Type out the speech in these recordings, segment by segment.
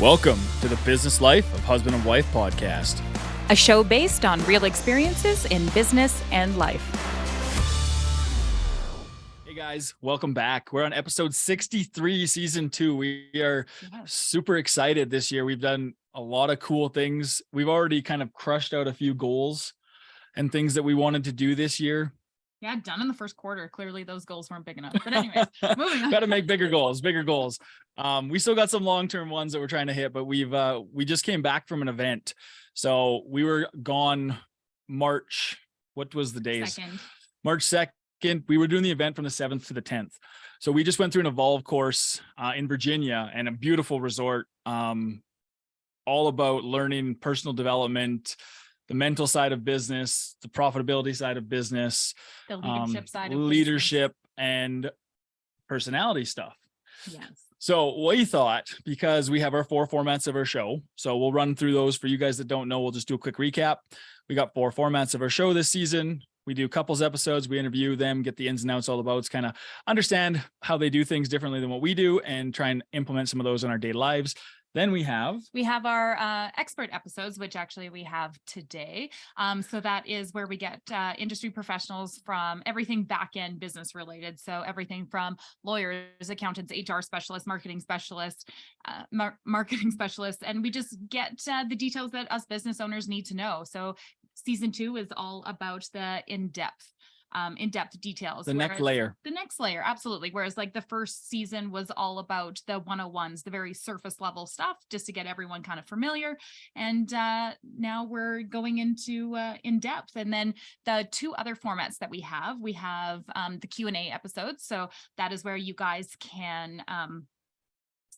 Welcome to the Business Life of Husband and Wife podcast, a show based on real experiences in business and life. Hey guys, welcome back. We're on episode 63, season 2. We are super excited this year. We've done a lot of cool things. We've already kind of crushed out a few goals and things that we wanted to do this year. Yeah, done in the first quarter. Clearly those goals weren't big enough. But anyways, moving on. Got to make bigger goals. We still got some long-term ones that we're trying to hit, but we just came back from an event. So we were gone March. What was the days? March 2nd. We were doing the event from the 7th to the 10th. So we just went through an Evolve course in Virginia, and a beautiful resort, all about learning personal development, the mental side of business, the profitability side of business, the leadership side of leadership business. And personality stuff. Yes. So we thought, because we have our 4 formats of our show, so we'll run through those for you guys that don't know. We'll just do a quick recap. We got 4 formats of our show this season. We do couples episodes. We interview them, get the ins and outs, all about, kind of understand how they do things differently than what we do, and try and implement some of those in our daily lives. Then we have our expert episodes, which actually we have today. So that is where we get industry professionals from everything back-end business related. So everything from lawyers, accountants, HR specialists, marketing specialists, and we just get the details that us business owners need to know. So season 2 is all about the in-depth details. The next layer. Absolutely. Whereas like the first season was all about the 101s, the very surface level stuff, just to get everyone kind of familiar. And now we're going into in depth. And then the 2 other formats that we have the Q&A episodes. So that is where you guys can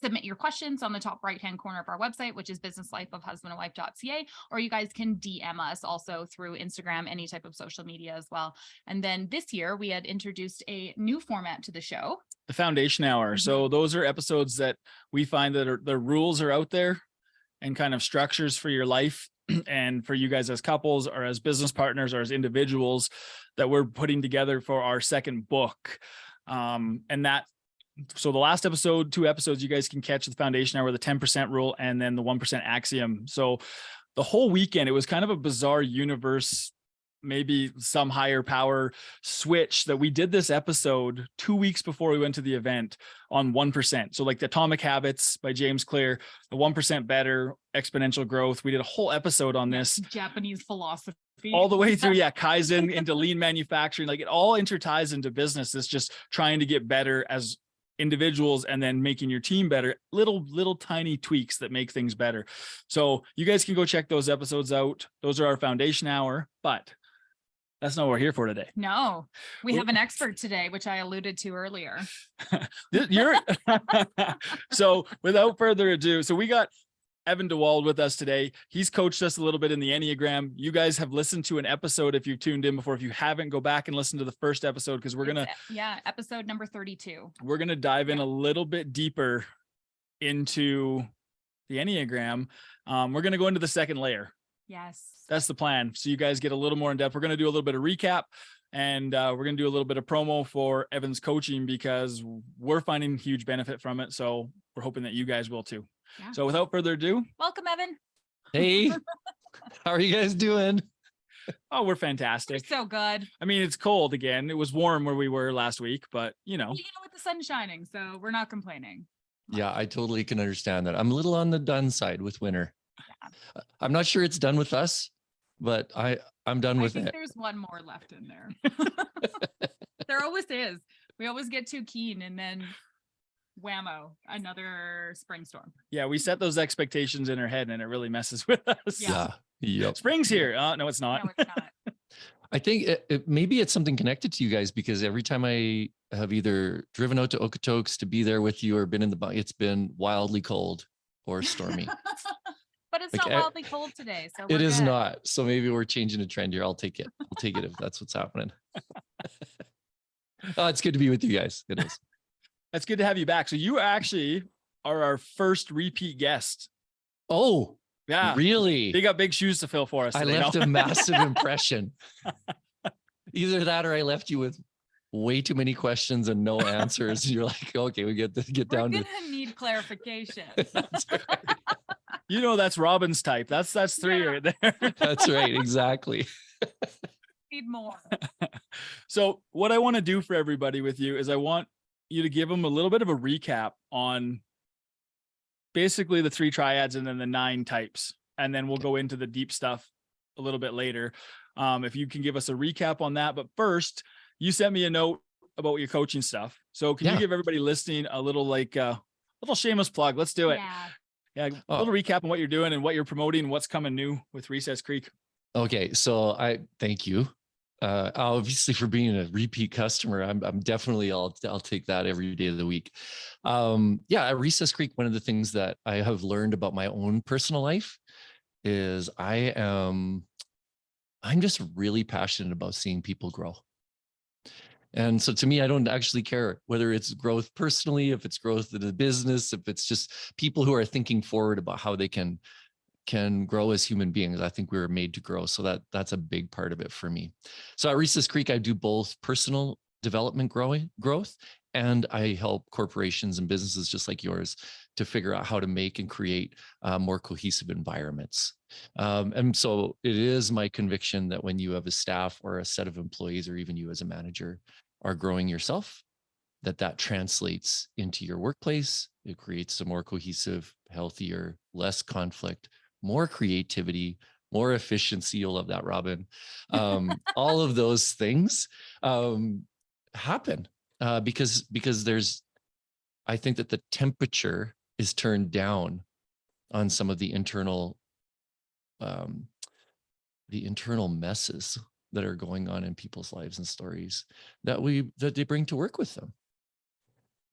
submit your questions on the top right-hand corner of our website, which is businesslifeofhusbandandwife.ca, or you guys can DM us also through Instagram, any type of social media as well. And then this year we had introduced a new format to the show, the Foundation Hour. Mm-hmm. So those are episodes that we find that the rules are out there and kind of structures for your life and for you guys as couples or as business partners or as individuals that we're putting together for our second book. So the last episode, 2 episodes, you guys can catch the Foundation Hour, the 10% rule, and then the 1% axiom. So the whole weekend, it was kind of a bizarre universe, maybe some higher power switch, that we did this episode 2 weeks before we went to the event on 1%. So like the Atomic Habits by James Clear, the 1% better, exponential growth. We did a whole episode on this. Japanese philosophy. All the way through, Kaizen into lean manufacturing. Like it all interties into business. It's just trying to get better as individuals and then making your team better, little tiny tweaks that make things better. So you guys can go check those episodes out. Those are our Foundation Hour, but that's not what we're here for today. No, we have an expert today, which I alluded to earlier. So without further ado, so we got Evan Dewald with us today. He's coached us a little bit in the Enneagram. You guys have listened to an episode if you've tuned in before. If you haven't, go back and listen to the first episode, because we're going to... episode number 32. We're going to dive in a little bit deeper into the Enneagram. We're going to go into the second layer. Yes. That's the plan. So you guys get a little more in depth. We're going to do a little bit of recap, and we're going to do a little bit of promo for Evan's coaching, because we're finding huge benefit from it. So we're hoping that you guys will too. Yeah. So without further ado, welcome, Evan. Hey, how are you guys doing? Oh, we're fantastic. We're so good. I mean, it's cold again. It was warm where we were last week, but with the sun shining, so we're not complaining. Yeah, I totally can understand that. I'm a little on the done side with winter. Yeah. I'm not sure it's done with us, but I'm done with it. I think there's one more left in there. There always is. We always get too keen, and then whammo, another spring storm. Yeah, we set those expectations in our head, and it really messes with us. Yeah. Yep. Spring's here. No, it's not. No, it's not. I think maybe it's something connected to you guys, because every time I have either driven out to Okotoks to be there with you or been in the it's been wildly cold or stormy. But it's not wildly cold today. So it is not. So maybe we're changing a trend here. I'll take it if that's what's happening. Oh, it's good to be with you guys. It is. That's good to have you back. So you actually are our first repeat guest. Oh, yeah. Really? They got big shoes to fill for us today. I left a massive impression. Either that, or I left you with way too many questions and no answers. You're like, okay, we get down to. We're gonna need clarification. That's right. You know, that's Robin's type. That's 3 Yeah. right there. That's right. Exactly. Need more. So what I want to do for everybody with you is I want you to give them a little bit of a recap on basically the 3 triads and then the 9 types. And then we'll go into the deep stuff a little bit later. If you can give us a recap on that. But first, you sent me a note about your coaching stuff. So can you give everybody listening a little little shameless plug? Let's do it. Yeah. A little recap on what you're doing and what you're promoting, what's coming new with Recess Creek. Okay. So I thank you. Obviously for being a repeat customer. I'm definitely, I'll take that every day of the week. At Recess Creek, one of the things that I have learned about my own personal life is I'm just really passionate about seeing people grow. And so to me, I don't actually care whether it's growth personally, if it's growth in the business, if it's just people who are thinking forward about how they can grow as human beings. I think we were made to grow. So that's a big part of it for me. So at Recess Creek, I do both personal development growth, and I help corporations and businesses just like yours to figure out how to make and create more cohesive environments. And so it is my conviction that when you have a staff or a set of employees, or even you as a manager are growing yourself, that translates into your workplace. It creates a more cohesive, healthier, less conflict, more creativity, more efficiency. You'll love that, Robin. All of those things happen because I think that the temperature is turned down on some of the internal messes that are going on in people's lives and stories that they bring to work with them.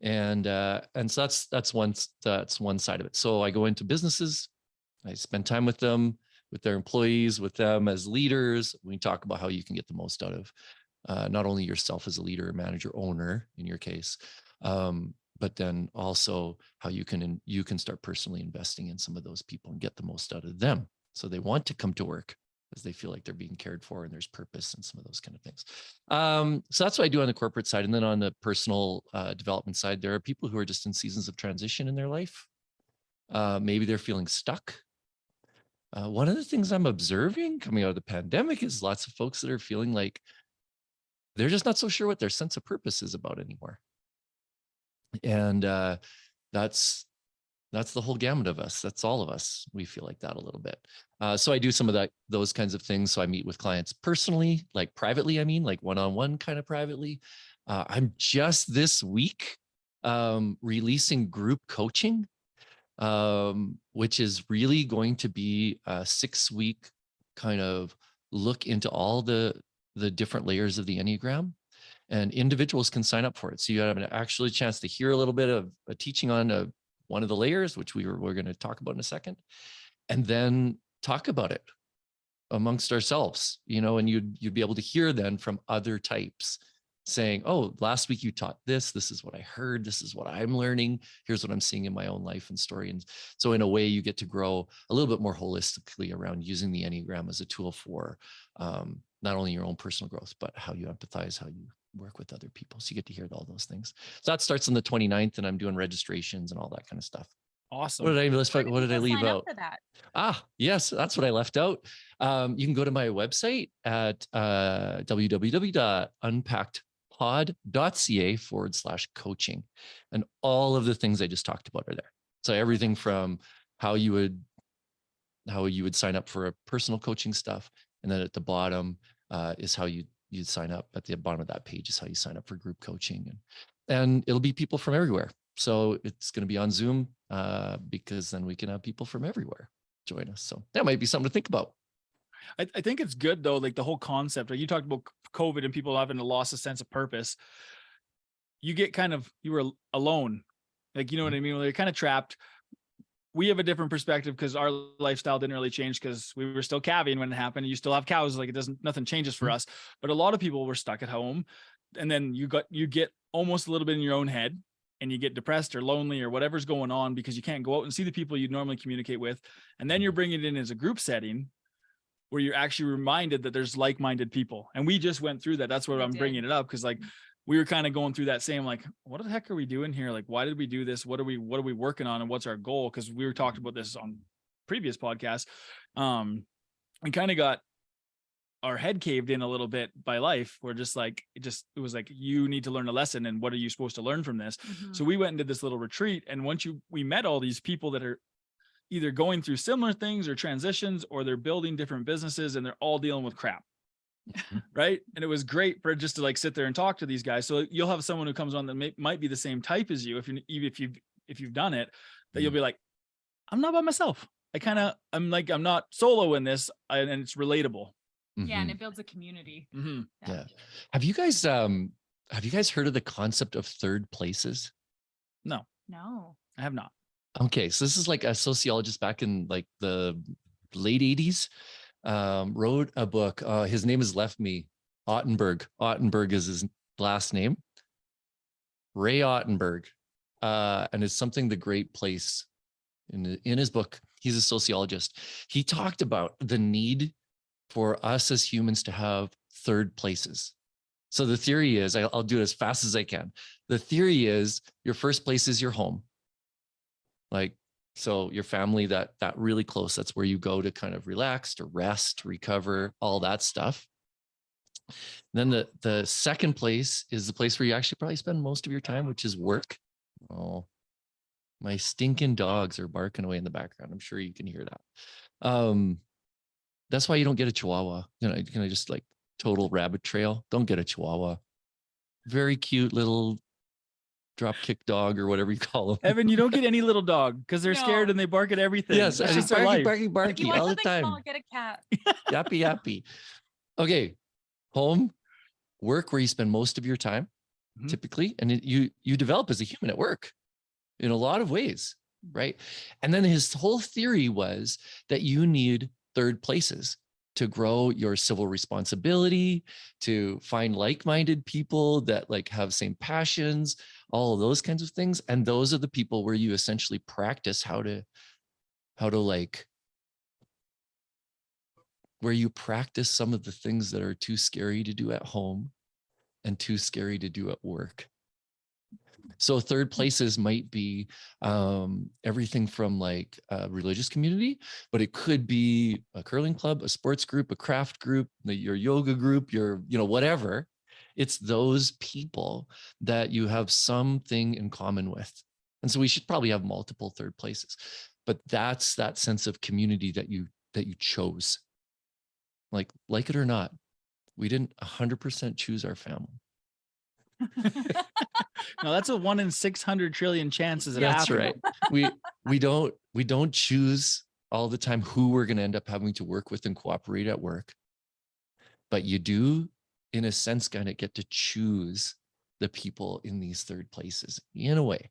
And so that's one side of it. So I go into businesses, I spend time with them, with their employees, with them as leaders. We talk about how you can get the most out of not only yourself as a leader, manager, owner, in your case, but then also how you can start personally investing in some of those people and get the most out of them. So they want to come to work because they feel like they're being cared for and there's purpose and some of those kind of things. So that's what I do on the corporate side. And then on the personal development side, there are people who are just in seasons of transition in their life. Maybe they're feeling stuck. One of the things I'm observing coming out of the pandemic is lots of folks that are feeling like they're just not so sure what their sense of purpose is about anymore. And that's the whole gamut of us. That's all of us. We feel like that a little bit. So I do some of those kinds of things. So I meet with clients personally, like privately, like one-on-one kind of privately. I'm just this week releasing group coaching, which is really going to be a 6-week kind of look into all the different layers of the Enneagram. And individuals can sign up for it. So you have an actually chance to hear a little bit of a teaching on one of the layers, which we're going to talk about in a second, and then talk about it amongst ourselves, and you'd be able to hear then from other types saying, oh, last week you taught this is what I heard, this is what I'm learning, here's what I'm seeing in my own life and story. And so in a way you get to grow a little bit more holistically around using the Enneagram as a tool for not only your own personal growth, but how you empathize, how you work with other people. So you get to hear all those things. So that starts on the 29th, and I'm doing registrations and all that kind of stuff. Awesome. What did I leave out? For that? Yes, that's what I left out. You can go to my website at www.unpackedpod.ca/coaching. And all of the things I just talked about are there. So everything from how you would sign up for a personal coaching stuff. And then at the bottom is how you'd sign up. At the bottom of that page is how you sign up for group coaching. And it'll be people from everywhere. So it's going to be on Zoom because then we can have people from everywhere join us. So that might be something to think about. I think it's good though, like the whole concept. Like you talked about COVID and people having to lose a sense of purpose. You were alone. Like, you know what I mean? They're kind of trapped. We have a different perspective because our lifestyle didn't really change because we were still calving when it happened. You still have cows. Like nothing changes for us. But a lot of people were stuck at home. And then you get almost a little bit in your own head and you get depressed or lonely or whatever's going on because you can't go out and see the people you normally communicate with. And then you're bringing it in as a group setting where you're actually reminded that there's like-minded people. And we just went through that. That's what I'm bringing it up. Cause like we were kind of going through that same, like, what the heck are we doing here? Like, why did we do this? What are we working on? And what's our goal? Cause we were talking about this on previous podcast, we kind of got our head caved in a little bit by life. We're just like, it was like, you need to learn a lesson, and what are you supposed to learn from this? So we went and did this little retreat, and we met all these people that are either going through similar things or transitions, or they're building different businesses, and they're all dealing with crap. Right. And it was great for just to like sit there and talk to these guys. So you'll have someone who comes on that might be the same type as you. If you've done it, that you'll be like, I'm not by myself. I'm not solo in this, and it's relatable. Yeah. And it builds a community. Yeah. Have you guys heard of the concept of third places? No, I have not. Okay. So this is like a sociologist back in like the late 80s, wrote a book. His name has left me. Ottenberg is his last name. Ray Ottenberg. And it's something The Great Place. In his book, he's a sociologist. He talked about the need for us as humans to have third places. So the theory is, I'll do it as fast as I can. The theory is your first place is your home. Like, so your family, that really close, that's where you go to kind of relax, to rest, recover, all that stuff. Then the second place is the place where you actually probably spend most of your time, which is work. Oh, my stinking dogs are barking away in the background. I'm sure you can hear that. That's why you don't get a Chihuahua. Just like total rabbit trail. Don't get a Chihuahua. Very cute little drop kick dog or whatever you call them. Evan, you don't get any little dog because they're scared and they bark at everything. Yes, that's just barky all the time. Small, get a cat. Yappy. Okay, home, work, where you spend most of your time, typically, and you develop as a human at work in a lot of ways, right? And then his whole theory was that you need third places to grow your civil responsibility, to find like-minded people that like have same passions, all of those kinds of things. And those are the people where you essentially practice how to like, where you practice some of the things that are too scary to do at home and too scary to do at work. So third places might be everything from like a religious community, but it could be a curling club, a sports group, a craft group, your yoga group, your, whatever. It's those people that you have something in common with. And so we should probably have multiple third places, but that's that sense of community that you chose. Like it or not, we didn't 100% choose our family. No, that's a 1 in 600 trillion chances. That's right. We don't choose all the time who we're going to end up having to work with and cooperate at work, but you do, in a sense, kind of get to choose the people in these third places in a way.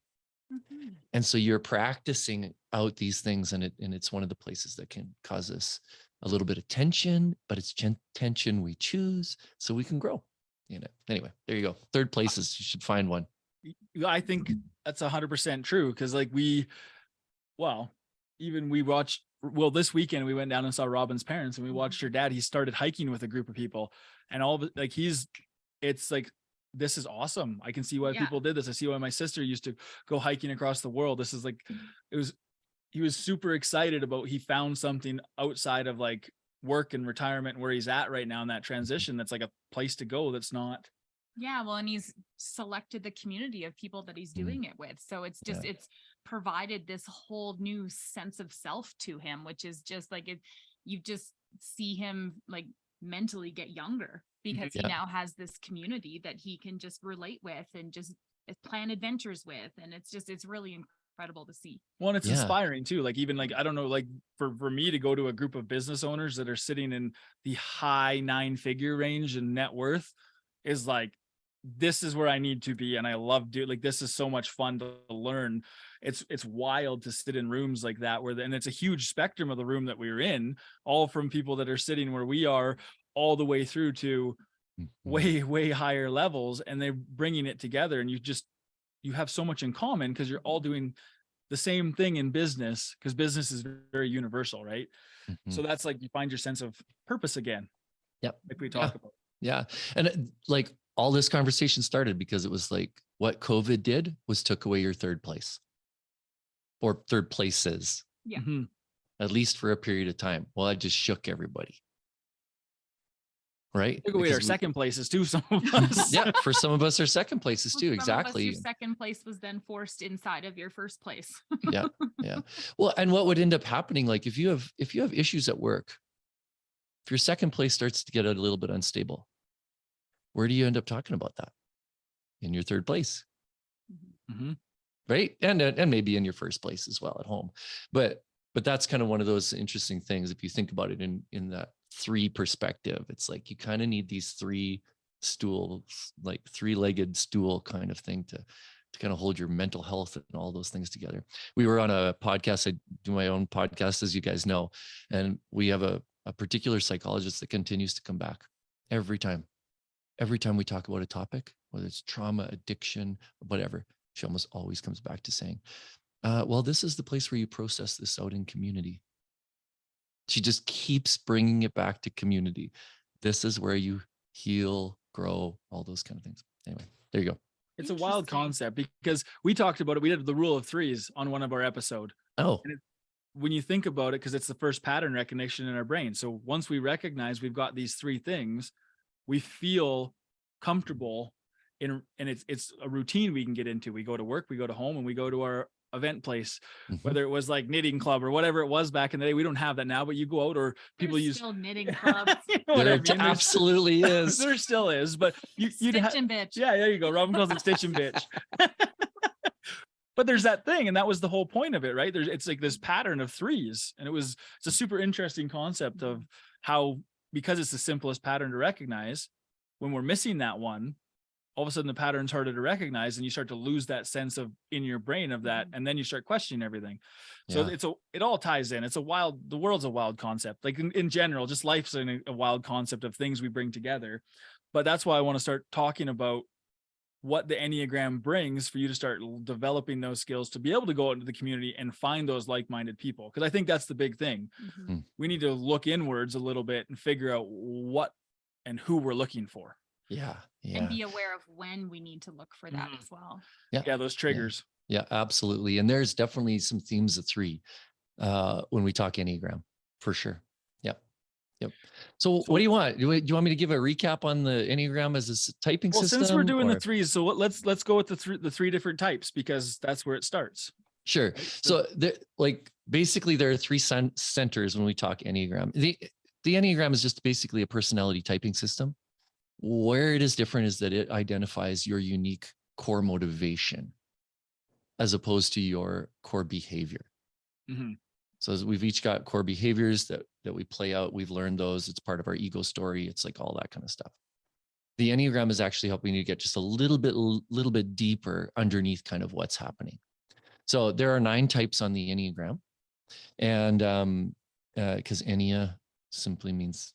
And so you're practicing out these things, and it's one of the places that can cause us a little bit of tension, but it's tension we choose so we can grow. Anyway, there you go. Third places, you should find one. I think that's 100% true. Cause like this weekend we went down and saw Robin's parents, and we watched her dad. He started hiking with a group of people, and it's like, this is awesome. I can see why people did this. I see why my sister used to go hiking across the world. This is like, he was super excited about, he found something outside of like work and retirement where he's at right now in that transition. That's like a place to go. That's not. Yeah. Well, and he's selected the community of people that he's doing it with. So it's just, it's provided this whole new sense of self to him, which is just like, you just see him like mentally get younger because he now has this community that he can just relate with and just plan adventures with. And it's really incredible to see. Well, it's inspiring too. Like, even like, I don't know, like for me to go to a group of business owners that are sitting in the high 9-figure range in net worth is like, this is where I need to be. And I love like, this is so much fun to learn. It's wild to sit in rooms like that and it's a huge spectrum of the room that we're in, all from people that are sitting where we are all the way through to way, way higher levels. And they're bringing it together, and you have so much in common because you're all doing the same thing in business, because business is very universal, right? So that's like, you find your sense of purpose again. Yep. Like we talk about. Yeah. And like all this conversation started because it was like, what COVID did was took away your third place or third places. Yeah. at least for a period of time. Well, I just shook everybody. Right? Took away our second places too, some of us. Yeah, for some of us, our second places too. Some of us, Exactly. your second place was then forced inside of your first place. Yeah. Well, and what would end up happening, like if you have issues at work, if your second place starts to get a little bit unstable, where do you end up talking about that? In your third place. Mm-hmm. Right? And maybe in your first place as well at home. But that's kind of one of those interesting things. If you think about it in that 3 perspective, it's like you kind of need these 3 stools, like 3-legged stool kind of thing to kind of hold your mental health and all those things together. We were on a podcast. I do my own podcast, as you guys know, and we have a particular psychologist that continues to come back every time we talk about a topic, whether it's trauma, addiction, whatever. She almost always comes back to saying, well, this is the place where you process this out in community. She just keeps bringing it back to community. This is where you heal, grow, all those kind of things. Anyway, there you go. It's a wild concept because we talked about it. We did the rule of 3s on one of our episodes. Oh, and when you think about it, because it's the first pattern recognition in our brain. So once we recognize we've got these 3 things, we feel comfortable and it's a routine we can get into. We go to work, we go to home, and we go to our event place, whether it was like knitting club or whatever it was back in the day. We don't have that now, but you go out, or people There's use still knitting clubs. You know what I there mean? absolutely is. There still is, but you'd Stitch and bitch. Yeah, there you go. Robin calls it stitch and bitch. But there's that thing, and that was the whole point of it, right? It's like this pattern of 3s, and it's a super interesting concept of how, because it's the simplest pattern to recognize, when we're missing that one, all of a sudden the pattern's harder to recognize, and you start to lose that sense of in your brain of that, and then you start questioning everything. So it all ties in. The world's a wild concept. Like in general, just life's a wild concept of things we bring together. But that's why I want to start talking about what the Enneagram brings for you to start developing those skills to be able to go out into the community and find those like-minded people. Because I think that's the big thing. We need to look inwards a little bit and figure out what and who we're looking for. Yeah. And be aware of when we need to look for that as well. Yeah, those triggers. Yeah, absolutely. And there's definitely some themes of 3 when we talk Enneagram, for sure. Yep. So what do you want? Do you want me to give a recap on the Enneagram as a typing system? Since we're doing the 3s, so let's go with the 3 different types, because that's where it starts. Sure. So basically there are 3 centers when we talk Enneagram. The Enneagram is just basically a personality typing system. Where it is different is that it identifies your unique core motivation as opposed to your core behavior. So we've each got core behaviors that we play out. We've learned those. It's part of our ego story. It's like all that kind of stuff. The Enneagram is actually helping you get just a little bit deeper underneath kind of what's happening. So there are 9 types on the Enneagram, and because Ennea simply means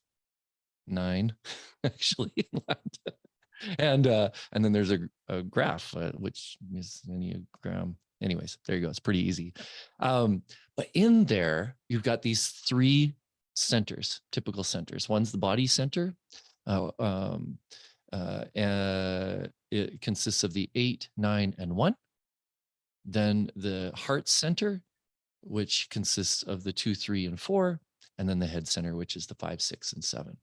9, actually, in Latin. And then there's a graph, which is Enneagram. Anyways, there you go. It's pretty easy. But in there, you've got these 3 centers, typical centers. One's the body center. And it consists of the 8, 9, and 1. Then the heart center, which consists of the 2, 3, and 4. And then the head center, which is the 5, 6, and 7.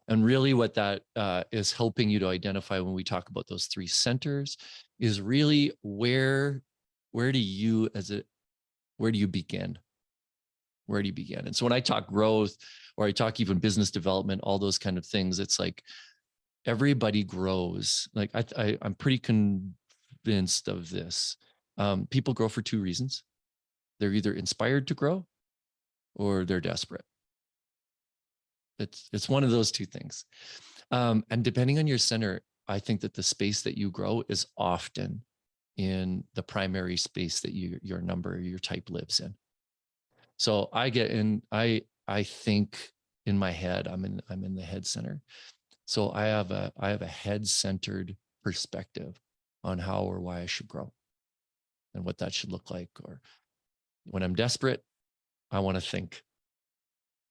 And really what that is helping you to identify when we talk about those 3 centers is really where do you begin? Where do you begin? And so when I talk growth, or I talk even business development, all those kind of things, it's like everybody grows. Like I'm pretty convinced of this. People grow for 2 reasons. They're either inspired to grow or they're desperate. It's one of those 2 things. And depending on your center, I think that the space that you grow is often in the primary space that your type lives in. So I think in my head, I'm in the head center. So I have a head-centered perspective on how or why I should grow and what that should look like. Or when I'm desperate, I want to think.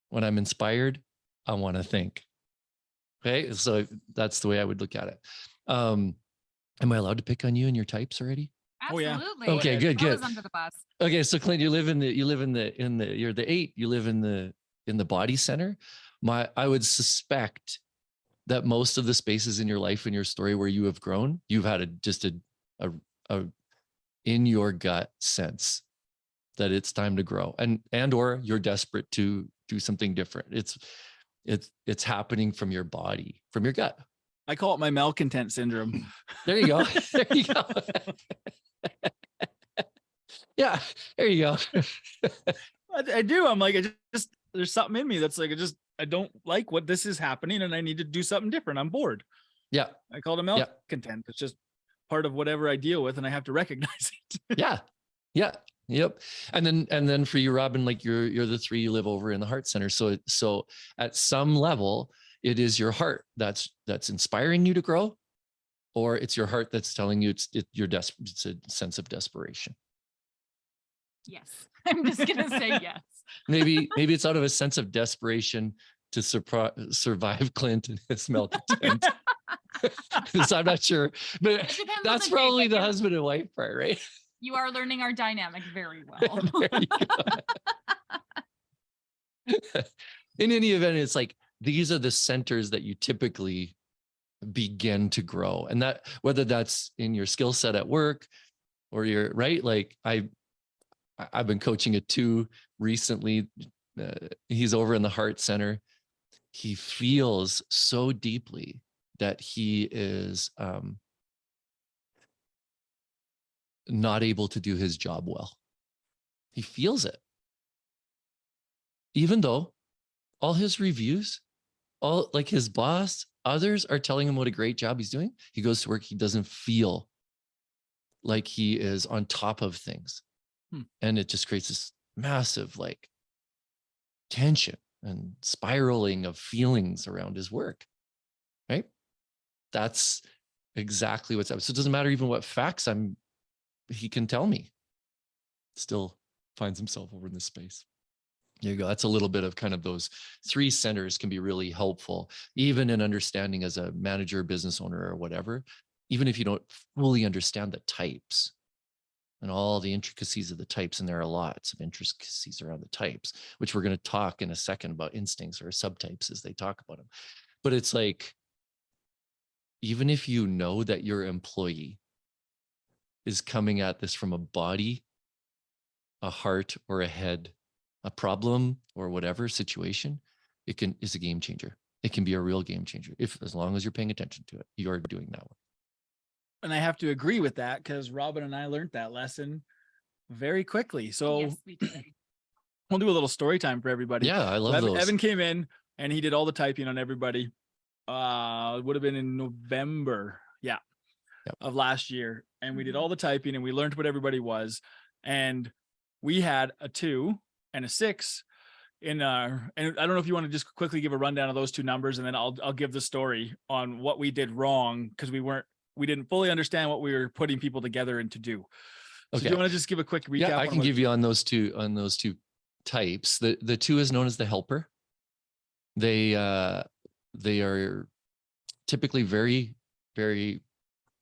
When I'm inspired, I want to think. Okay, so that's the way I would look at it. Am I allowed to pick on you and your types already? Oh, yeah. Absolutely. Okay, good, Throw us good. under the bus. Okay, so Clint, you're the 8, you live in the body center. I would suspect that most of the spaces in your life, in your story where you have grown, you've had just a in your gut sense that it's time to grow, and or you're desperate to do something different. It's happening from your body, from your gut. I call it my malcontent syndrome. There you go. There you go. Yeah, there you go. I do. I'm like, there's something in me that's like, I don't like what this is happening and I need to do something different. I'm bored. Yeah. I call it malcontent. It's just part of whatever I deal with and I have to recognize it. Yeah. Yeah. Yep. And then for you, Robin, like you're the 3, you live over in the heart center. So at some level, it is your heart that's inspiring you to grow, or it's your heart that's telling you it's a sense of desperation. Yes. I'm just going to say yes. Maybe it's out of a sense of desperation to survive Clint and his malcontent. So I'm not sure, but that's probably the husband and wife part, right? You are learning our dynamic very well. There you go. In any event, it's like, these are the centers that you typically begin to grow. And that, whether that's in your skill set at work or you're right. Like I've been coaching a 2 recently. He's over in the heart center. He feels so deeply that he is not able to do his job well. He feels it. Even though all his reviews, all like his boss, others are telling him what a great job he's doing. He goes to work, he doesn't feel like he is on top of things. And it just creates this massive like tension and spiraling of feelings around his work, right? That's exactly what's up. So it doesn't matter even what facts he can tell me. Still finds himself over in this space. There you go. That's a little bit of kind of those 3 centers can be really helpful, even in understanding as a manager, business owner, or whatever, even if you don't fully understand the types and all the intricacies of the types. And there are lots of intricacies around the types, which we're going to talk in a second about instincts or subtypes as they talk about them. But it's like, even if you know that your employee is coming at this from a body, a heart, or a head, a problem or whatever situation, is a game changer. It can be a real game changer as long as you're paying attention to it. You're doing that one. And I have to agree with that because Robin and I learned that lesson very quickly. So yes, we did. We'll do a little story time for everybody. Yeah, I love those. Evan came in and he did all the typing on everybody. It would have been in November, of last year. And we did all the typing and we learned what everybody was. And we had a 2 and a 6 in and I don't know if you want to just quickly give a rundown of those 2 numbers, and then I'll give the story on what we did wrong because we didn't fully understand what we were putting people together in to do. So do you want to just give a quick recap? Yeah, I can give you on those two types. The 2 is known as the helper. They are typically very, very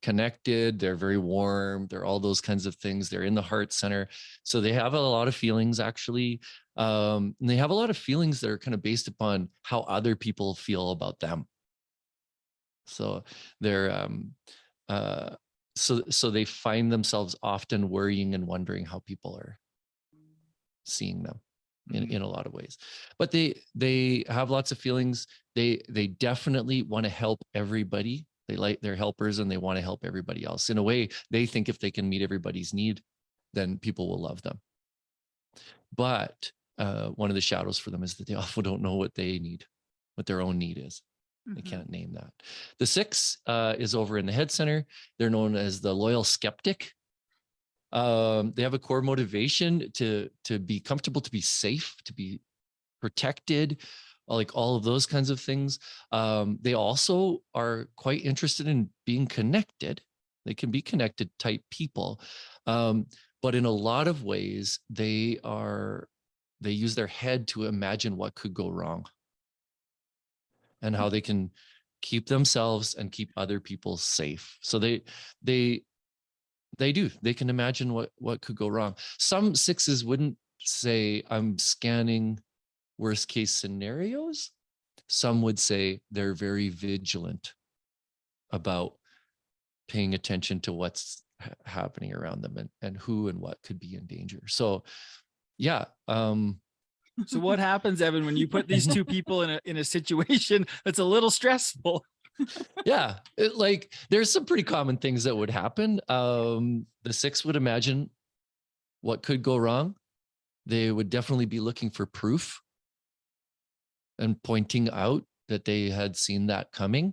connected. They're very warm. They're all those kinds of things. They're in the heart center. So they have a lot of feelings actually. And they have a lot of feelings that are kind of based upon how other people feel about them. So they're, so they find themselves often worrying and wondering how people are seeing them in a lot of ways. But they have lots of feelings. They definitely want to help everybody. They like their helpers and they want to help everybody else. In a way, they think if they can meet everybody's need, then people will love them. But one of the shadows for them is that they often don't know what they need, what their own need is. They can't name that. The 6 is over in the head center. They're known as the loyal skeptic. They have a core motivation to be comfortable, to be safe, to be protected, like all of those kinds of things. They also are quite interested in being connected. They can be connected type people. But in a lot of ways, they use their head to imagine what could go wrong and how they can keep themselves and keep other people safe. So they They do. They can imagine what could go wrong. Some sixes wouldn't say, I'm scanning worst case scenarios. Some would say they're very vigilant about paying attention to what's happening around them and who and what could be in danger. So yeah. So what happens, Evan, when you put these two people in a situation that's a little stressful? Yeah, like there's some pretty common things that would happen. The six would imagine what could go wrong. They would definitely be looking for proof and pointing out that they had seen that coming.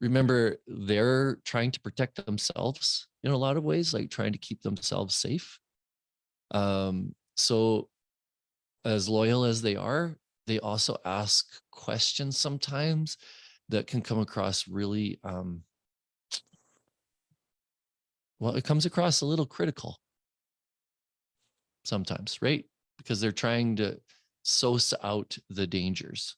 Remember, they're trying to protect themselves in a lot of ways, like trying to keep themselves safe. So as loyal as they are, they also ask questions sometimes that can come across really, well, it comes across a little critical sometimes, right? Because they're trying to suss out the dangers.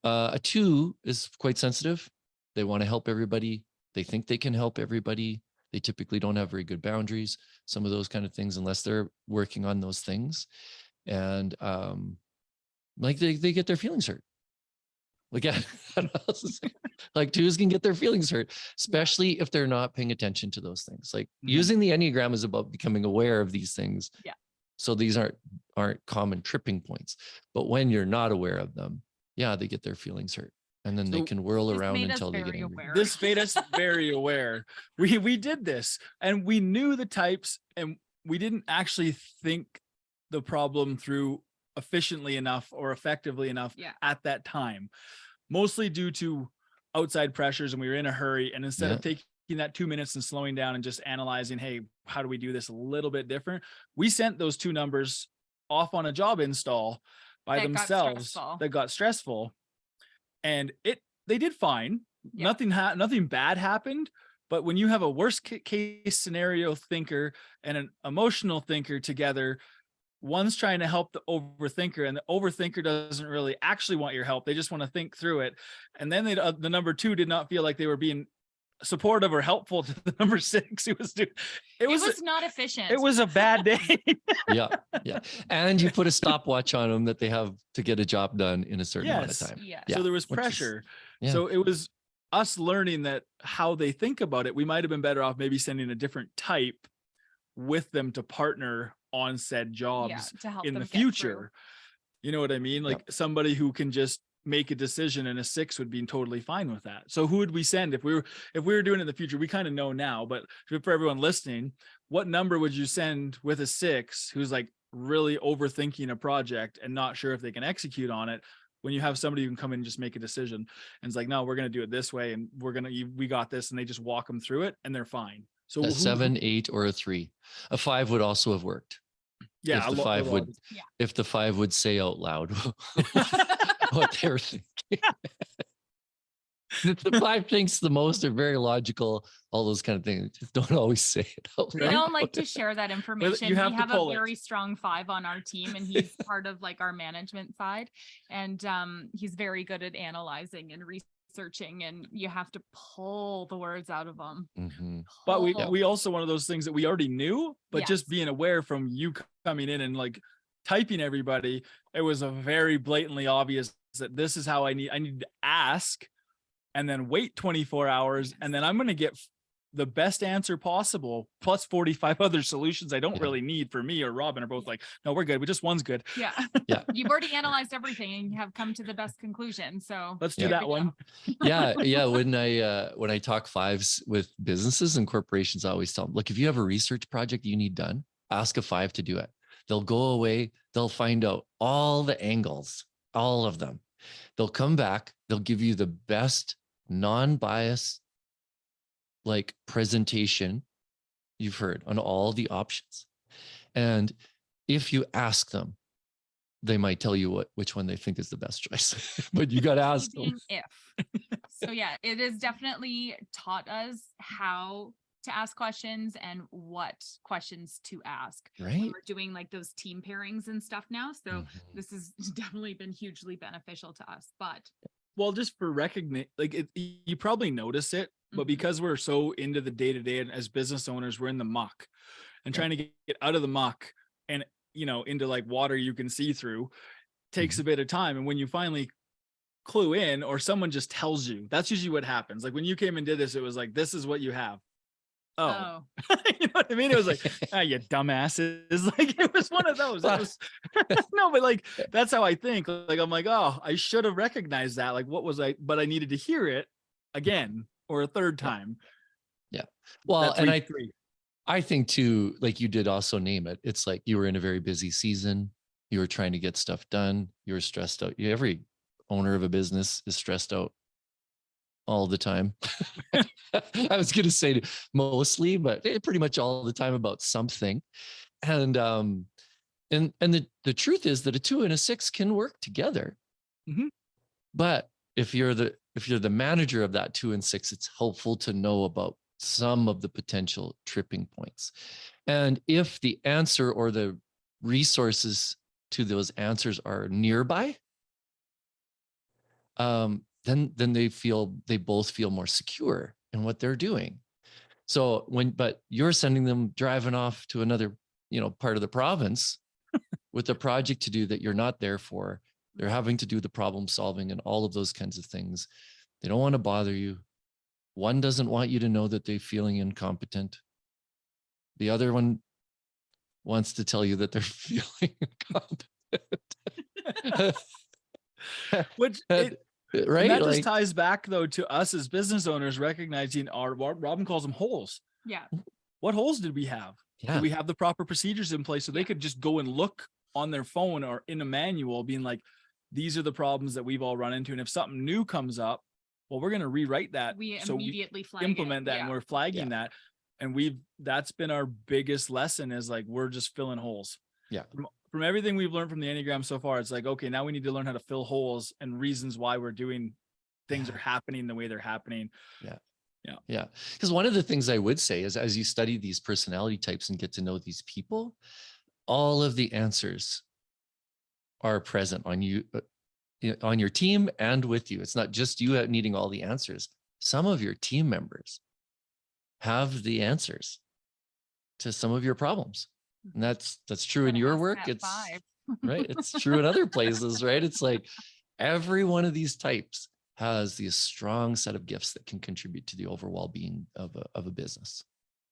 A two is quite sensitive. They want to help everybody. They think they can help everybody. They typically don't have very good boundaries, some of those kind of things, unless they're working on those things. And like they get their feelings hurt. Like, yeah, like twos can get their feelings hurt, especially if they're not paying attention to those things. Like using the Enneagram is about becoming aware of these things. Yeah. So these aren't common tripping points. But when you're not aware of them, yeah, they get their feelings hurt. And then they can whirl around until they get angry. This made us very aware. We did this and we knew the types and we didn't actually think the problem through efficiently enough or effectively enough at that time, mostly due to outside pressures, and we were in a hurry. And instead of taking that 2 minutes and slowing down and just analyzing, hey, how do we do this a little bit different? We sent those two numbers off on a job install by themselves that got stressful. And they did fine. Nothing bad happened. But when you have a worst case scenario thinker and an emotional thinker together, one's trying to help the overthinker, and the overthinker doesn't really actually want your help. They just want to think through it. And then the number two did not feel like they were being supportive or helpful to the number six. It was not efficient. It was a bad day. Yeah. And you put a stopwatch on them that they have to get a job done in a certain amount of time. Yeah. So there was pressure. So it was us learning that how they think about it. We might have been better off maybe sending a different type with them to partner on said jobs to help in them the future. You know what I mean? Like somebody who can just make a decision, and a six would be totally fine with that. So who would we send if we were doing it in the future? We kind of know now, but for everyone listening, what number would you send with a six who's like really overthinking a project and not sure if they can execute on it, when you have somebody who can come in and just make a decision and it's like, no, we're going to do it this way and we got this, and they just walk them through it and they're fine. So a 7, 8, or a 3. A 5 would also have worked. Yeah, if the 5 would say out loud what they're thinking. The 5 thinks the most, are very logical, all those kind of things. Just don't always say it out loud. We don't like to share that information. We have a very it. strong 5 on our team, and he's part of like our management side, and he's very good at analyzing and researching, and you have to pull the words out of them. But we also, one of those things that we already knew, but just being aware from you coming in and like typing everybody, it was a very blatantly obvious that this is how I need to ask and then wait 24 hours. And then I'm going to get the best answer possible, plus 45 other solutions I don't really need. For me or Robin are both like, no, we're good. Just one's good. Yeah. You've already analyzed everything and you have come to the best conclusion. So let's do that one. Yeah. When I talk 5s with businesses and corporations, I always tell them, look, if you have a research project you need done, ask a 5 to do it. They'll go away. They'll find out all the angles, all of them. They'll come back. They'll give you the best non-biased like presentation you've heard on all the options. And if you ask them, they might tell you which one they think is the best choice, but you got to ask them. So yeah, it has definitely taught us how to ask questions and what questions to ask. Right. When we're doing like those team pairings and stuff now. So this has definitely been hugely beneficial to us, but Well, just for recognition, like you probably notice it, but Mhm. because we're so into the day to day and as business owners, we're in the muck and Yeah. trying to get out of the muck and, into like water you can see through takes a bit of time. And when you finally clue in or someone just tells you, that's usually what happens. Like when you came and did this, it was like, this is what you have. Oh, you know what I mean? It was like, you dumbasses. Like it was one of those. It was no, but like that's how I think. Like I'm like, oh, I should have recognized that. Like what was I? But I needed to hear it again or a third Yeah. time. Yeah. Well, That's and week 3. I think too, like you did also name it. It's like you were in a very busy season. You were trying to get stuff done. You were stressed out. Every owner of a business is stressed out all the time. I was going to say mostly, but pretty much all the time about something. And the truth is that a 2 and a 6 can work together. Mhm. But if you're the manager of that 2 and 6, it's helpful to know about some of the potential tripping points. And if the answer or the resources to those answers are nearby, then they both feel more secure in what they're doing. So but you're sending them driving off to another, part of the province with a project to do that you're not there for. They're having to do the problem solving and all of those kinds of things. They don't want to bother you. One doesn't want you to know that they're feeling incompetent. The other one wants to tell you that they're feeling incompetent. Which right? and that just Like, ties back though to us as business owners recognizing Robin calls them holes. Yeah. What holes did we have? yeah. Did we have the proper procedures in place so they could just go and look on their phone or in a manual being like, these are the problems that we've all run into. And if something new comes up, well, we're going to rewrite that. We so immediately we flag implement it. that Yeah. and we're flagging that. And that's been our biggest lesson is like, we're just filling holes. Yeah. From everything we've learned from the Enneagram so far, it's like, okay, now we need to learn how to fill holes and reasons why we're doing things are happening the way they're happening. Yeah. Because one of the things I would say is as you study these personality types and get to know these people, all of the answers are present on you, on your team and with you. It's not just you needing all the answers. Some of your team members have the answers to some of your problems. And that's true in your work. It's right. It's true in other places, right? It's like every one of these types has this strong set of gifts that can contribute to the overall well-being of a business.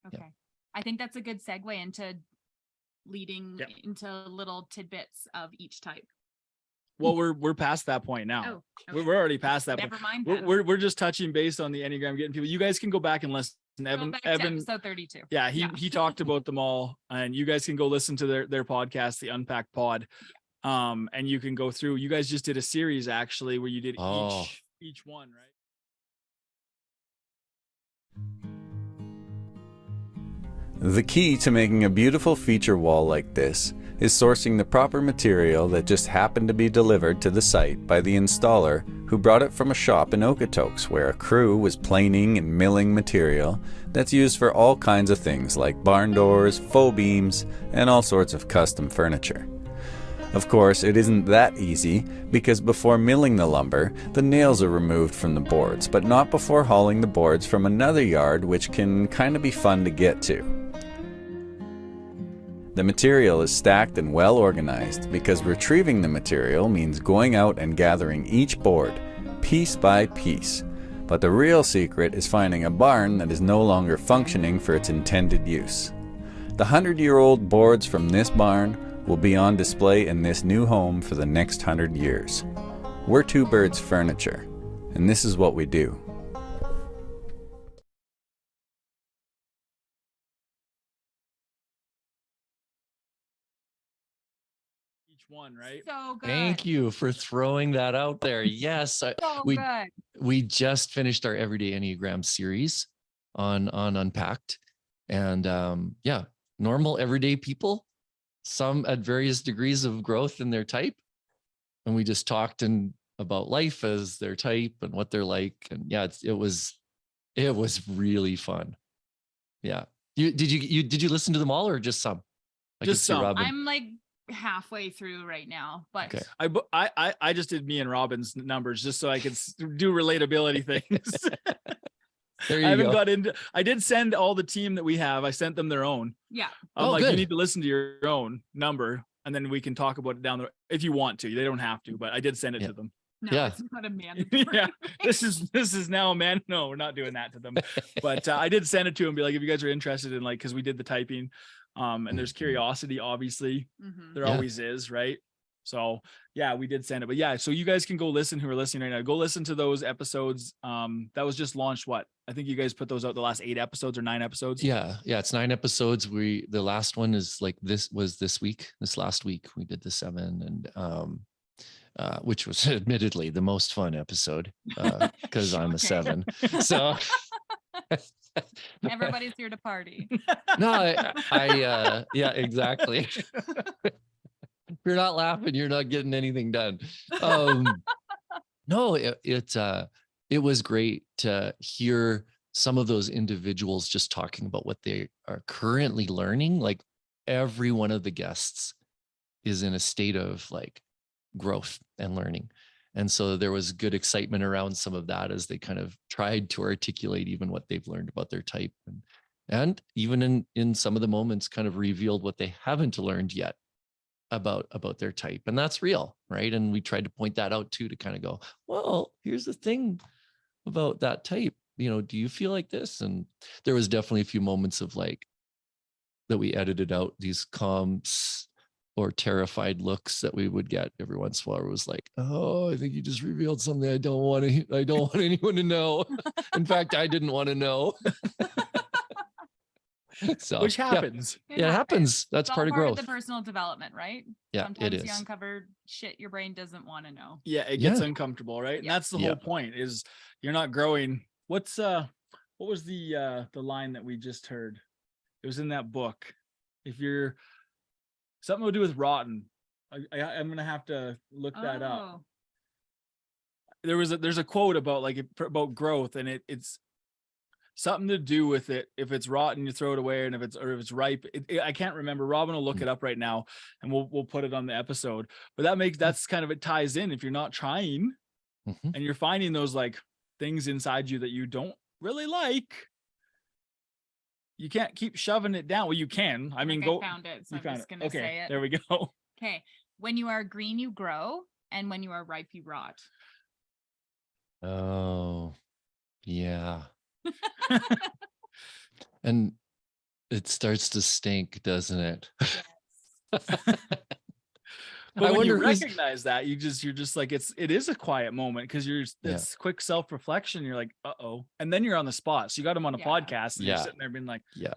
Okay. Yeah. I think that's a good segue into leading Yep. into little tidbits of each type. Well, we're past that point now. Oh, okay. We're already past that Never point. mind. We're just touching base on the Enneagram, getting people. You guys can go back and listen. Go back to episode 32. Yeah, he talked about them all, and you guys can go listen to their podcast, the Unpack Pod. And you can go through. You guys just did a series actually where you did each one, right? The key to making a beautiful feature wall like this is sourcing the proper material that just happened to be delivered to the site by the installer who brought it from a shop in Okotoks where a crew was planing and milling material that's used for all kinds of things like barn doors, faux beams, and all sorts of custom furniture. Of course, it isn't that easy because before milling the lumber, the nails are removed from the boards, but not before hauling the boards from another yard, which can kind of be fun to get to. The material is stacked and well organized because retrieving the material means going out and gathering each board, piece by piece. But the real secret is finding a barn that is no longer functioning for its intended use. The 100-year-old boards from this barn will be on display in this new home for the next 100 years. We're Two Birds Furniture, and this is what we do. Each one, right? So good. Thank you for throwing that out there. Yes, So we good. we just finished our Everyday Enneagram series on Unpacked, and normal everyday people, some at various degrees of growth in their type, and we just talked about life as their type and what they're like, and it was really fun. Yeah, did you listen to them all or just some? Just some. Robin. I'm like halfway through right now, but Okay. I just did me and Robin's numbers just so I could do relatability things. There I you haven't go. got into. I did send all the team that we have. I sent them their own. yeah. I'm Oh, like, you good. need to listen to your own number, and then we can talk about it down the if you want to. They don't have to, but I did send it Yeah. to them. No, Yeah. it's not a mandatory. Yeah, this is now a man. No, we're not doing that to them. But I did send it to them. Be like, if you guys are interested in, like, because we did the typing, and there's Mhm. curiosity. Obviously, Mhm. there Yeah. always is, right? So yeah, we did send it. But yeah, so you guys can go listen who are listening right now. Go listen to those episodes. That was just launched. What I think you guys put those out the last 8 episodes or 9 episodes. Yeah. It's 9 episodes. The last one is like this last week we did the 7, and which was admittedly the most fun episode because I'm a Shocking. 7. So Everybody's here to party. no, yeah, exactly. If you're not laughing, you're not getting anything done. No, it was great to hear some of those individuals just talking about what they are currently learning. Like every one of the guests is in a state of like growth and learning. And so there was good excitement around some of that as they kind of tried to articulate even what they've learned about their type. And even in some of the moments kind of revealed what they haven't learned yet about their type. And that's real, right? And we tried to point that out too, to kind of go, well, here's the thing about that type. Do you feel like this? And there was definitely a few moments of like that we edited out, these calm or terrified looks that we would get every once in a while. It was like, oh, I think you just revealed something I don't want anyone to know. In fact, I didn't want to know. So, Which happens. Yeah, it happens. That's It's all part of growth. the personal development, right? Yeah, Sometimes it you is. uncover shit your brain doesn't want to know. Yeah, it gets Yeah. uncomfortable, right? And Yeah. that's the Yeah. whole point is you're not growing. What was the line that we just heard? It was in that book. If you're something to do with rotten. I'm gonna have to look that up. Oh, There's a quote about about growth, and it's something to do with it. If it's rotten, you throw it away, and if it's ripe, I can't remember. Robin will look it up right now, and we'll put it on the episode. But that's kind of, it ties in. If you're not trying, Mhm. and you're finding those like things inside you that you don't really like, you can't keep shoving it down. Well, you can. I mean, I go. found it, so You I'm found just it. gonna Okay, say it. there we go. Okay. When you are green, you grow, and when you are ripe, you rot. Oh, yeah. And it starts to stink, doesn't it? Yes. But I when you wonder who's- recognize that, you're just like, it is a quiet moment because it's quick self-reflection. You're like, uh-oh. And then you're on the spot. So you got them on a Yeah. podcast and you're Yeah. sitting there being like, Yeah.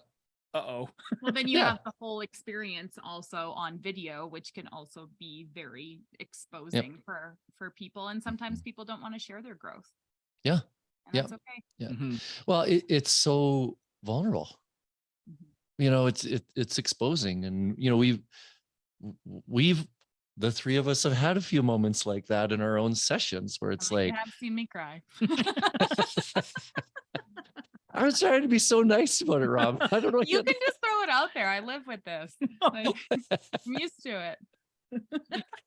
uh-oh. Well, then you Yeah. have the whole experience also on video, which can also be very exposing for people. And sometimes people don't want to share their growth. Yeah. And Yeah. that's okay. Yeah. Mhm. Well, it's so vulnerable. Mhm. It's exposing. And, we've, the three of us have had a few moments like that in our own sessions where it's like, You have seen me cry. I was trying to be so nice about it, Rob. I don't know. You can just throw it out there. I live with this. Like, I'm used to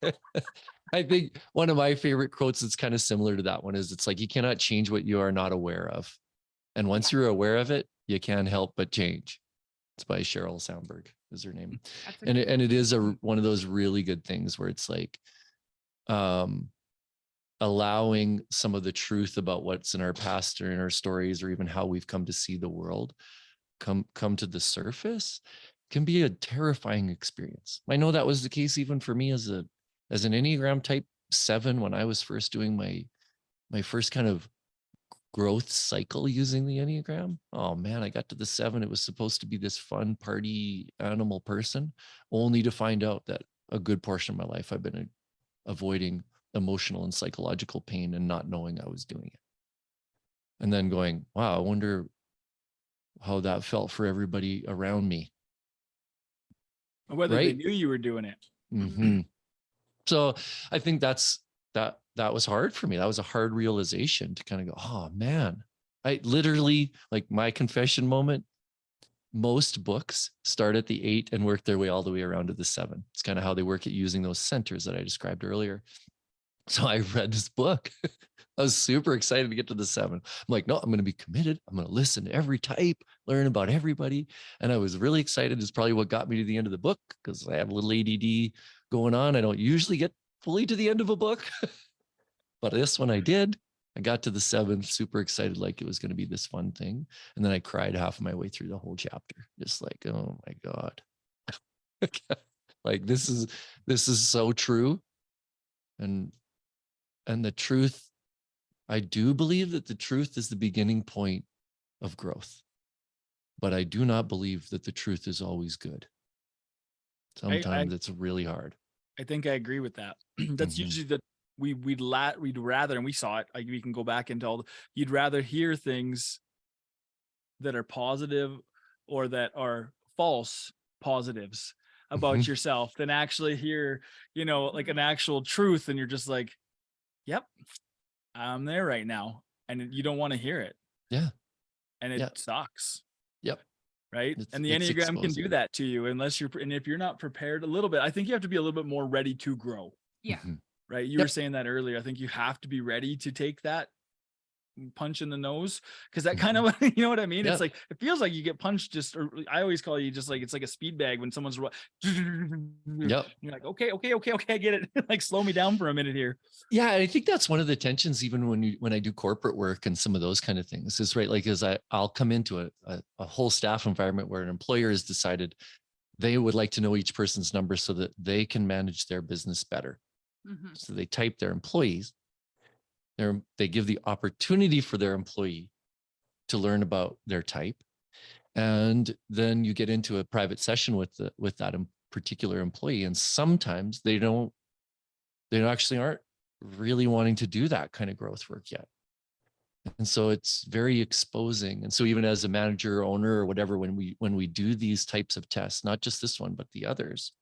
it. I think one of my favorite quotes that's kind of similar to that one is, it's like, you cannot change what you are not aware of. And once you're aware of it, you can't help but change. It's by Sheryl Sandberg is her name. That's a And good it is one of those really good things where it's like, allowing some of the truth about what's in our past or in our stories, or even how we've come to see the world come to the surface, can be a terrifying experience. I know that was the case even for me as an Enneagram type 7, when I was first doing my first kind of growth cycle using the Enneagram. Oh man, I got to the 7. It was supposed to be this fun party animal person, only to find out that a good portion of my life I've been avoiding emotional and psychological pain and not knowing I was doing it. And then going, wow, I wonder how that felt for everybody around me. Whether they Right. knew you were doing it. Mhm. So I think that was hard for me. That was a hard realization to kind of go, oh man, I literally, like, my confession moment most books start at the 8 and work their way all the way around to the 7. It's kind of how they work at using those centers that I described earlier. So I read this book. I was super excited to get to the 7. I'm like, no, I'm going to be committed. I'm going to listen to every type, learn about everybody. And I was really excited. It's probably what got me to the end of the book, because I have a little ADD going on. I don't usually get fully to the end of a book, but this one I did. I got to the 7th, super excited, like it was going to be this fun thing. And then I cried half of my way through the whole chapter, just like, oh my God. Like this is so true. And the truth, I do believe that the truth is the beginning point of growth, but I do not believe that the truth is always good. Sometimes it's really hard. I think I agree with that. That's usually the we'd rather, and we saw it, like we can go back into all you'd rather hear things that are positive or that are false positives about yourself than actually hear, like an actual truth. And you're just like, yep, I'm there right now. And you don't want to hear it. Yeah. And it sucks. Yep. Right. And the Enneagram can do that to you if you're not prepared a little bit. I think you have to be a little bit more ready to grow. Yeah. Right. You were saying that earlier. I think you have to be ready to take that punch in the nose, because that kind of, you know what I mean? It's like, it feels like you get punched or I always call you just like, it's like a speed bag when someone's you're like, okay, I get it. Like, slow me down for a minute here. Yeah. I think that's one of the tensions, even when I do corporate work and some of those kind of things, is right. Like, I'll come into a whole staff environment where an employer has decided they would like to know each person's number so that they can manage their business better. So they type their employees. They give the opportunity for their employee to learn about their type. And then you get into a private session with that particular employee. And sometimes they actually aren't really wanting to do that kind of growth work yet. And so it's very exposing. And so even as a manager or owner or whatever, when we do these types of tests, not just this one, but the others,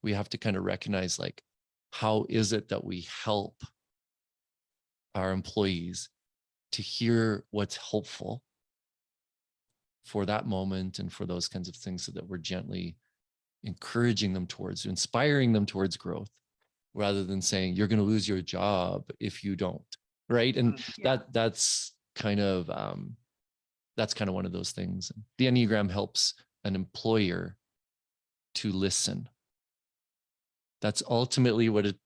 we have to kind of recognize, like, how is it that we help our employees to hear what's helpful for that moment and for those kinds of things, so that we're gently encouraging them towards, inspiring them towards growth, rather than saying, you're going to lose your job if you don't. Right. And that's kind of one of those things. The Enneagram helps an employer to listen. That's ultimately what it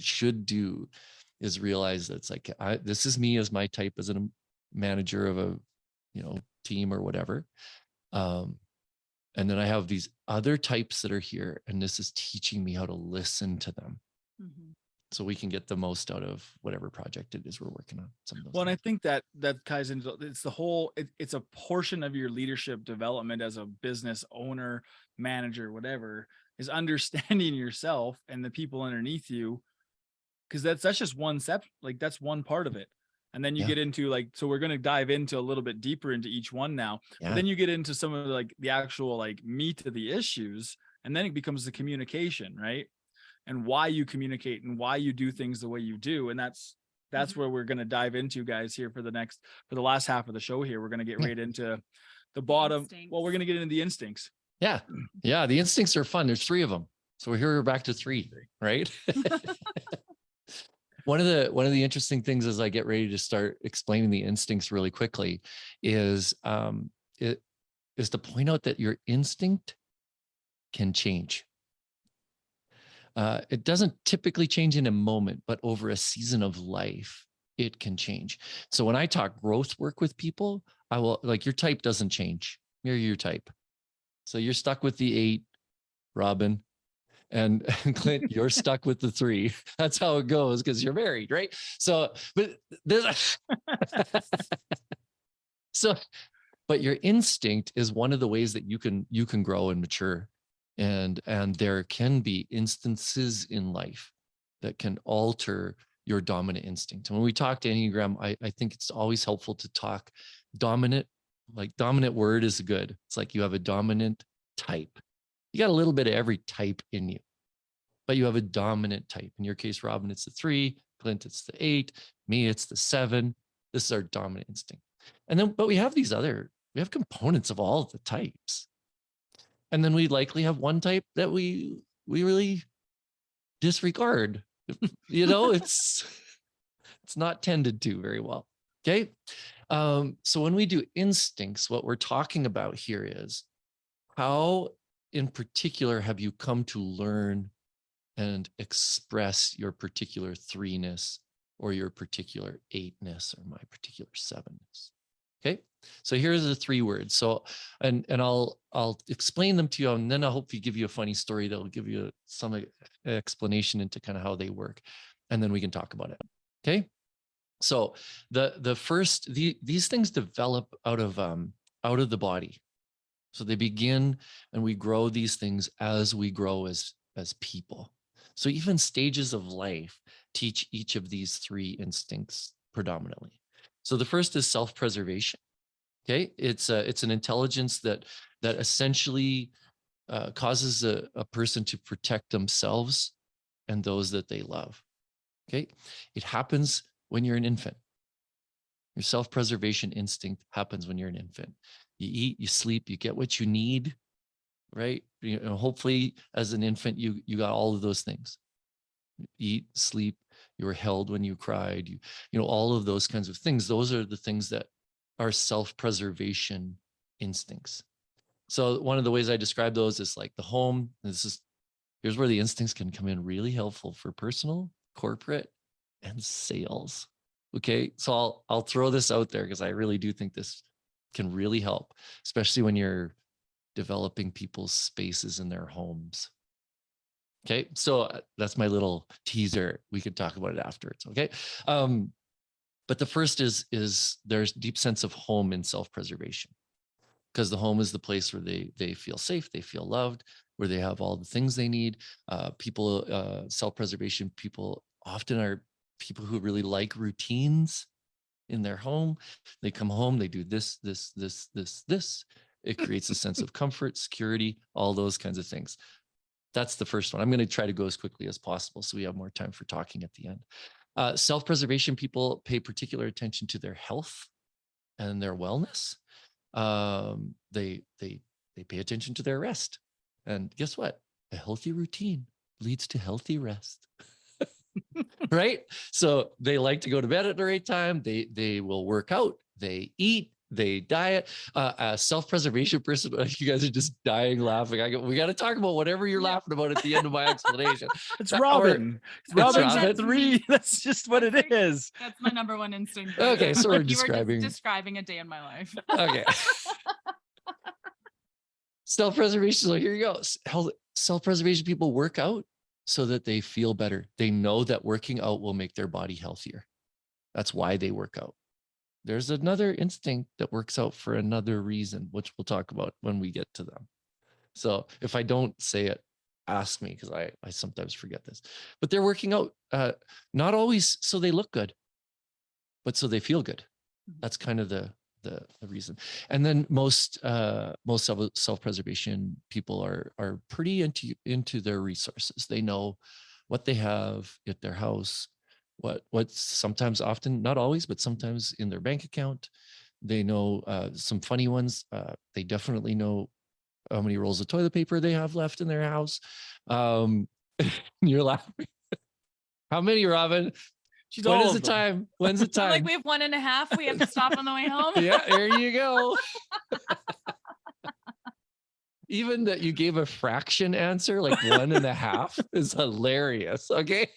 should do, is realize that it's like, this is me as my type as a manager of a, team or whatever. And then I have these other types that are here, and this is teaching me how to listen to them. So we can get the most out of whatever project it is we're working on. And I think that ties into, it's the whole, it's a portion of your leadership development as a business owner, manager, whatever, is understanding yourself and the people underneath you. Because that's just one step, like that's one part of it. And then you get into so we're going to dive into a little bit deeper into each one now. But then you get into some of the actual meat of the issues, and then it becomes the communication, right? And why you communicate and why you do things the way you do. And that's where we're going to dive into, guys, here for the last half of the show here. We're going to get right into the bottom. Instincts. Well, we're going to get into the instincts. Yeah. The instincts are fun. There's 3 of them. So we're back to 3, right? One of the interesting things as I get ready to start explaining the instincts really quickly is to point out that your instinct can change. It doesn't typically change in a moment, but over a season of life, it can change. So when I talk growth work with people, I will, your type doesn't change. You're your type. So you're stuck with the 8, Robin. And Clint, you're stuck with the 3. That's how it goes, because you're married, right? So, but your instinct is one of the ways that you can grow and mature, and there can be instances in life that can alter your dominant instinct. And when we talk to Enneagram, I think it's always helpful to talk dominant. Dominant word is good. It's like you have a dominant type. You got a little bit of every type in you, but you have a dominant type. In your case, Robin, it's the 3, Clint, it's the 8, me, it's the 7. This is our dominant instinct. And then, but we have these other We have components of all of the types. And then we likely have one type that we really disregard. It's not tended to very well. Okay. So when we do instincts, what we're talking about here is how in particular have you come to learn and express your particular 3-ness or your particular 8-ness or my particular 7-ness. Okay. So here's the 3 words. So, and I'll explain them to you, and then I'll hopefully give you a funny story that'll give you some explanation into kind of how they work. And then we can talk about it. Okay. So the first, these things develop out of the body. So they begin and we grow these things as we grow as people. So even stages of life teach each of these 3 instincts predominantly. So the first is self-preservation. Okay, it's an intelligence that essentially causes a person to protect themselves and those that they love. Okay, it happens when you're an infant. Your self-preservation instinct happens when you're an infant. You eat, you sleep, you get what you need, right? Hopefully as an infant, you got all of those things. Eat, sleep, you were held when you cried, all of those kinds of things. Those are the things that are self-preservation instincts. So one of the ways I describe those is like the home. Here's where the instincts can come in really helpful for personal, corporate, and sales. Okay, so I'll throw this out there because I really do think this can really help, especially when you're developing people's spaces in their homes. Okay, so that's my little teaser. We could talk about it afterwards. Okay, but the first is there's deep sense of home in self-preservation, because the home is the place where they feel safe, they feel loved, where they have all the things they need. Self-preservation people often are people who really like routines in their home. They come home, they do this. It creates a sense of comfort, security, all those kinds of things. That's the first one. I'm going to try to go as quickly as possible so we have more time for talking at the end. Self-preservation people pay particular attention to their health and their wellness. They pay attention to their rest. And guess what? A healthy routine leads to healthy rest. Right? So they like to go to bed at the right time. They will work out, they eat, they diet. A self-preservation person, you guys are just dying laughing. We got to talk about whatever you're laughing about at the end of my explanation. It's Robin. Robin's Robin? at 3. That's just what it is. That's my number 1 instinct. Okay, so we're you were describing just describing a day in my life. Okay. Self-preservation. So here you go. Self-preservation people work out so that they feel better. They know that working out will make their body healthier. That's why they work out. There's another instinct that works out for another reason, which we'll talk about when we get to them. So if I don't say it, ask me, because I sometimes forget this. But they're working out, not always so they look good, but so they feel good. That's kind of the reason. And then most self-preservation people are pretty into their resources. They know what they have at their house, what's sometimes, often, not always, but sometimes in their bank account. They know some funny ones. They definitely know how many rolls of toilet paper they have left in their house. You're laughing. How many, Robin? When is the time? When's the time? Like we have 1.5. We have to stop on the way home. Yeah, there you go. Even that you gave a fraction answer, like 1.5, is hilarious. Okay.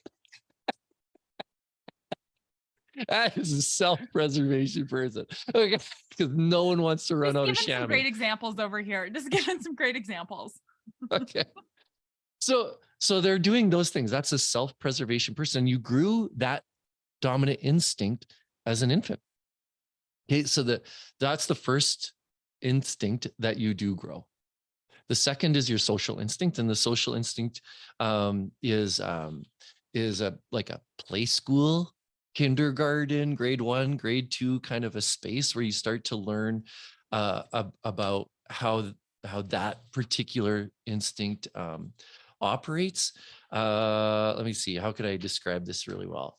That is a self-preservation person. Okay. Because no one wants to run out of chamois. Some great examples over here. Just giving some great examples. Okay. So they're doing those things. That's a self-preservation person. You grew that dominant instinct as an infant. Okay, so that's the first instinct that you do grow. The second is your social instinct, and the social instinct is like a play school, kindergarten, grade 1, grade 2 kind of a space where you start to learn about how that particular instinct operates. Let me see. How could I describe this really well?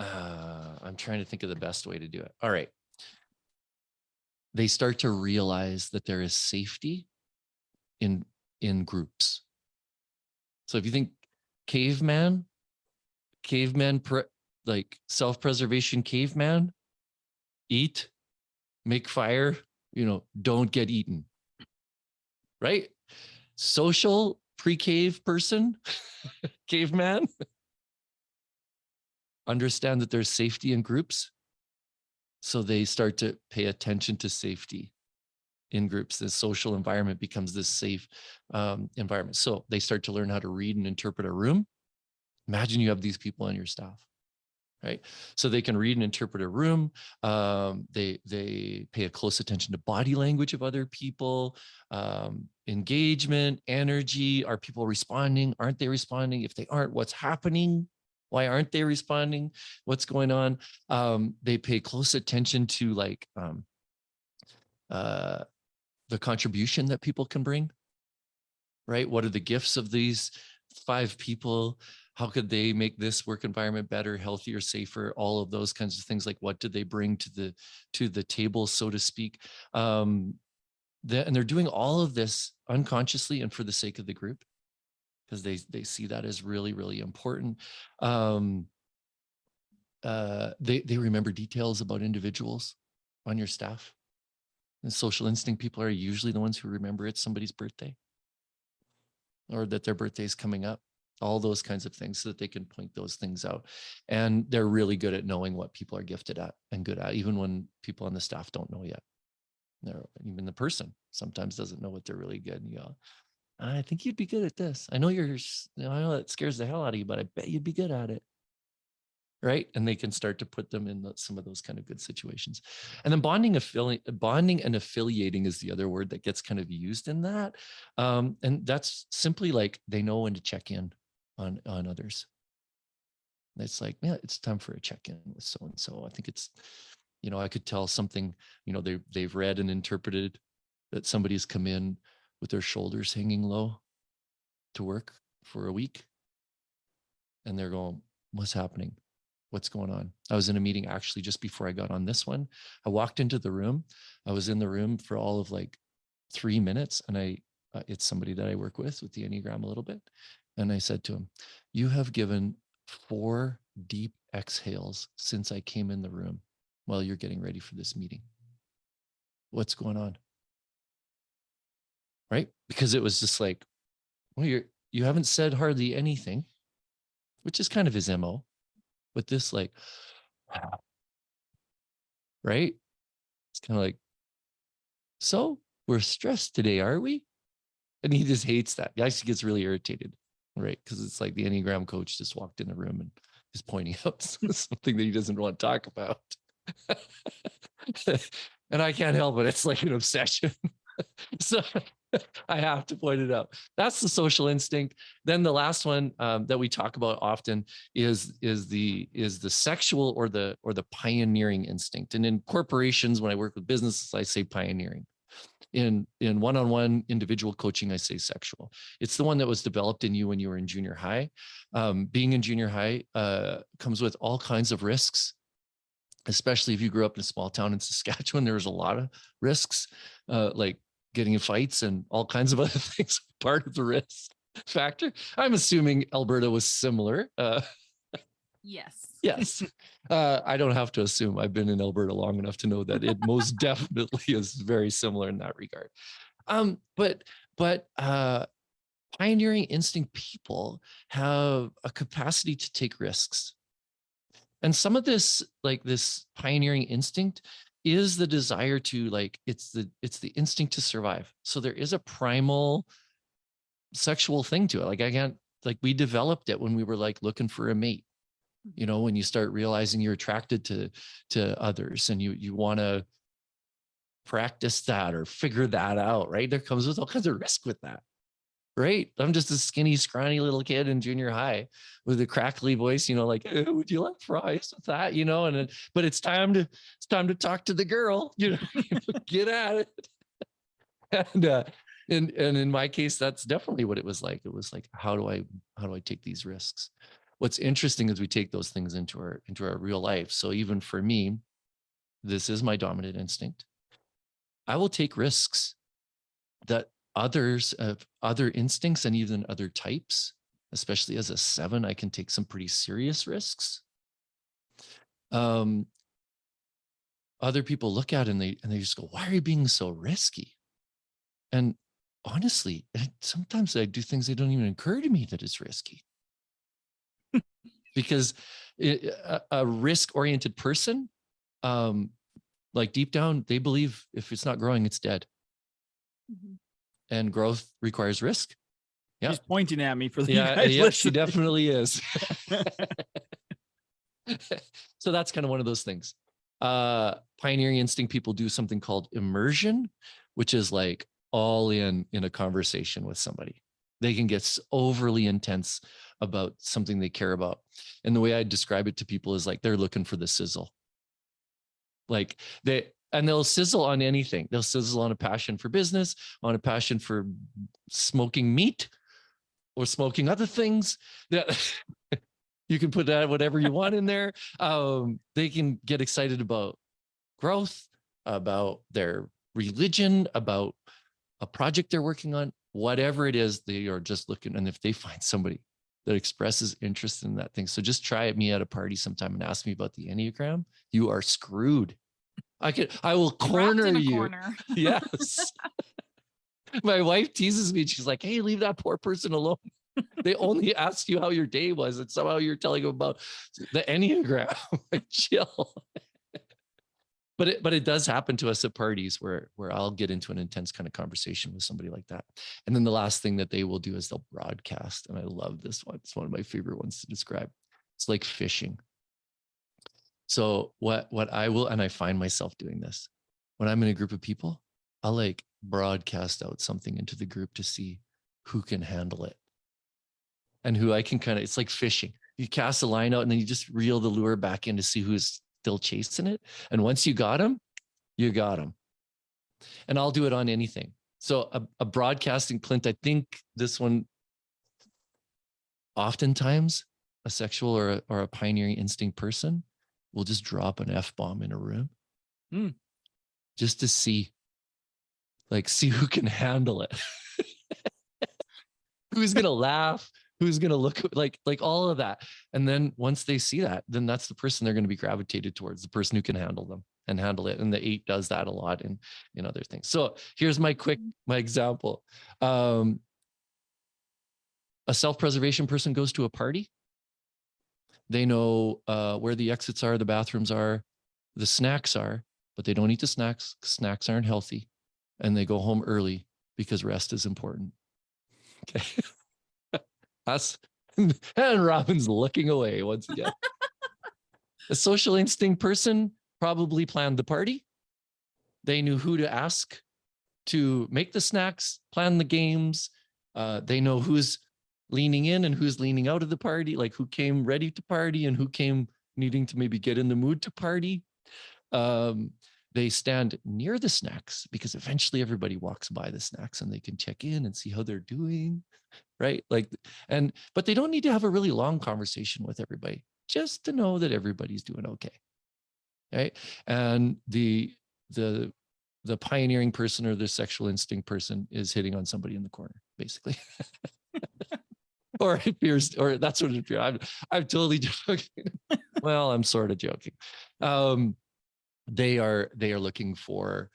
I'm trying to think of the best way to do it. All right. They start to realize that there is safety in groups. So if you think caveman, like self-preservation caveman, eat, make fire, don't get eaten, right? Social pre-cave person, caveman, understand that there's safety in groups. So they start to pay attention to safety in groups. The social environment becomes this safe environment. So they start to learn how to read and interpret a room. Imagine you have these people on your staff, right? So they can read and interpret a room. They pay a close attention to body language of other people, engagement, energy. Are people responding? Aren't they responding? If they aren't, what's happening? Why aren't they responding? What's going on? They pay close attention to like the contribution that people can bring, right? What are the gifts of these 5 people? How could they make this work environment better, healthier, safer? All of those kinds of things. Like, what did they bring to the table, so to speak? And they're doing all of this unconsciously and for the sake of the group, because they see that as really, really important. They remember details about individuals on your staff. And social instinct people are usually the ones who remember it's somebody's birthday, or that their birthday is coming up, all those kinds of things, so that they can point those things out. And they're really good at knowing what people are gifted at and good at, even when people on the staff don't know yet. Even the person sometimes doesn't know what they're really good. And you go, I think you'd be good at this. I know I know that scares the hell out of you, but I bet you'd be good at it. Right. And they can start to put them in some of those kind of good situations. And then bonding and affiliating is the other word that gets kind of used in that. And that's simply like they know when to check in on others. It's like, yeah, it's time for a check-in with so-and-so. I think it's, I could tell something, they've read and interpreted that somebody's come in with their shoulders hanging low to work for a week. And they're going, what's happening? What's going on? I was in a meeting actually just before I got on this one. I walked into the room. I was in the room for all of like 3 minutes. And it's somebody that I work with the Enneagram a little bit. And I said to him, you have given 4 deep exhales since I came in the room while you're getting ready for this meeting. What's going on? Right? Because it was just like, well, you haven't said hardly anything, which is kind of his MO. But this like, right? It's kind of like, so we're stressed today, are we? And he just hates that. He actually gets really irritated, right? Because it's like the Enneagram coach just walked in the room and is pointing out something that he doesn't want to talk about. And I can't help it. It's like an obsession. So I have to point it out. That's the social instinct. Then the last one that we talk about often is the sexual or the pioneering instinct. And in corporations, when I work with businesses, I say pioneering. In one-on-one individual coaching, I say sexual. It's the one that was developed in you when you were in junior high. Being in junior high comes with all kinds of risks, especially if you grew up in a small town in Saskatchewan. There was a lot of risks, like getting in fights and all kinds of other things, part of the risk factor. I'm assuming Alberta was similar. Yes. Yes. I don't have to assume. I've been in Alberta long enough to know that it most definitely is very similar in that regard. But pioneering instinct people have a capacity to take risks. And some of this, like this pioneering instinct, is the desire to it's the instinct to survive. So there is a primal sexual thing to it. We developed it when we were looking for a mate. When you start realizing you're attracted to others and you want to practice that or figure that out, right? There comes with all kinds of risk with that. Right. I'm just a skinny, scrawny little kid in junior high with a crackly voice, hey, would you like fries with that? But it's time to talk to the girl, get at it. And in my case, that's definitely what it was like. It was like, how do I take these risks? what's interesting is we take those things into our real life. So even for me, this is my dominant instinct. I will take risks that others of other instincts and even other types, especially as a 7, I can take some pretty serious risks. Other people look at it and they just go, why are you being so risky? And honestly, sometimes I do things that don't even occur to me that it's risky. Because a risk-oriented person, like deep down, they believe if it's not growing, it's dead. Mhm. And growth requires risk. Yeah. She's pointing at me for the Yeah, guys yeah, she listening. definitely is. So that's kind of one of those things. Pioneering instinct people do something called immersion, which is like all in a conversation with somebody. They can get overly intense about something they care about. And the way I describe it to people is like they're looking for the sizzle. Like they'll sizzle on anything. They'll sizzle on a passion for business, on a passion for smoking meat or smoking other things. That you can put that whatever you want in there. They can get excited about growth, about their religion, about a project they're working on, whatever it is, they are just looking. And if they find somebody that expresses interest in that thing, so just try me at a party sometime and ask me about the Enneagram, you are screwed. I will corner Trapped in a you. corner. Yes. My wife teases me. She's like, hey, leave that poor person alone. They only asked you how your day was, and somehow you're telling them about the Enneagram. Like, chill. But it does happen to us at parties where I'll get into an intense kind of conversation with somebody like that. And then the last thing that they will do is they'll broadcast. And I love this one. It's one of my favorite ones to describe. It's like fishing. So what I will, and I find myself doing this when I'm in a group of people, I'll like broadcast out something into the group to see who can handle it and who I can it's like fishing. You cast a line out and then you just reel the lure back in to see who's still chasing it. And once you got them, you got them. And I'll do it on anything. So a broadcasting Clint, I think this one, oftentimes a sexual or a pioneering instinct person will just drop an F-bomb in a room just to see who can handle it. Who's going to laugh? Who's going to look like all of that. And then once they see that, then that's the person they're going to be gravitated towards, the person who can handle them and handle it. And the 8 does that a lot in other things. So here's my example. A self-preservation person goes to a party. They know where the exits are, the bathrooms are, the snacks are, but they don't eat the snacks. Snacks aren't healthy. And they go home early because rest is important. Okay. And Robin's looking away once again. A social instinct person probably planned the party. They knew who to ask to make the snacks, plan the games. They know who's leaning in and who's leaning out of the party, like who came ready to party and who came needing to maybe get in the mood to party. They stand near the snacks because eventually everybody walks by the snacks and they can check in and see how they're doing. Right. But they don't need to have a really long conversation with everybody, just to know that everybody's doing okay. Right. And the pioneering person or the sexual instinct person is hitting on somebody in the corner, basically. Or it appears, or that's what it appears. I'm totally joking. Well, I'm sort of joking. They are looking for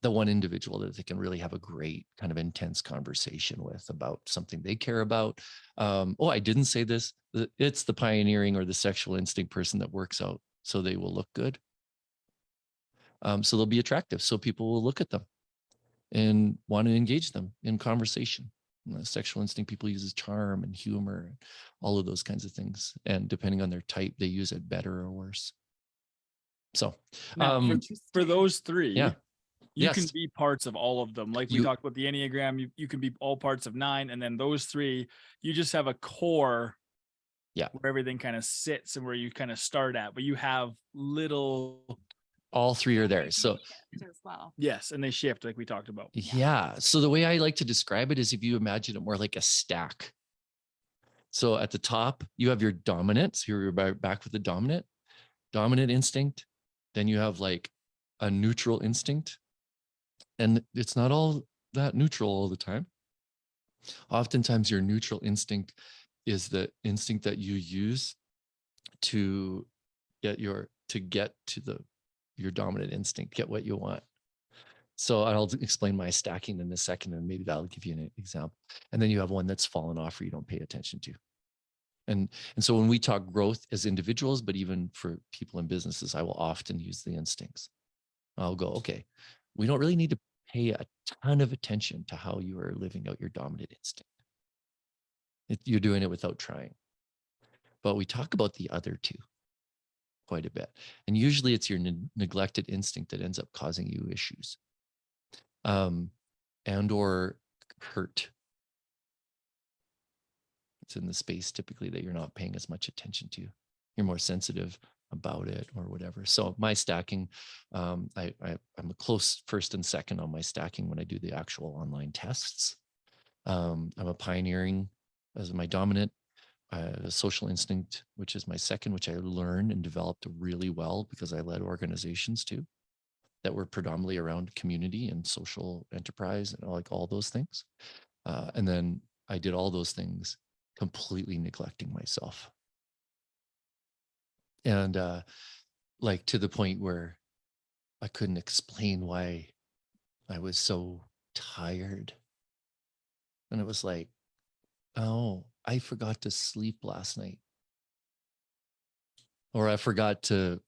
the one individual that they can really have a great kind of intense conversation with about something they care about. I didn't say this. It's the pioneering or the sexual instinct person that works out so they will look good. So they'll be attractive. So people will look at them and want to engage them in conversation. Sexual instinct people uses charm and humor, and all of those kinds of things. And depending on their type, they use it better or worse. So now, for those 3, yeah. you can be parts of all of them. Like we talked about the Enneagram, you can be all parts of 9. And then those 3, you just have a core where everything kind of sits and where you kind of start at, but you have all 3 are there. So as well. Yes. And they shift like we talked about. Yeah. So the way I like to describe it is if you imagine it more like a stack. So at the top, you have your dominant. So you're back with the dominant instinct. Then you have like a neutral instinct. And it's not all that neutral all the time. Oftentimes your neutral instinct is the instinct that you use to get your dominant instinct, get what you want. So I'll explain my stacking in a second, and maybe that'll give you an example. And then you have one that's fallen off or you don't pay attention to. And so when we talk growth as individuals, but even for people in businesses, I will often use the instincts. I'll go, okay, we don't really need to pay a ton of attention to how you are living out your dominant instinct. You're doing it without trying. But we talk about the other two quite a bit. And usually it's your neglected instinct that ends up causing you issues and or hurt. It's in the space typically that you're not paying as much attention to. You're more sensitive about it or whatever. So my stacking, I'm a close first and second on my stacking when I do the actual online tests. I'm a pioneering as my dominant, social instinct, which is my second, which I learned and developed really well because I led organizations too that were predominantly around community and social enterprise and like all those things. And then I did all those things completely neglecting myself. And like to the point where I couldn't explain why I was so tired. And it was like, oh, I forgot to sleep last night. Or I forgot to,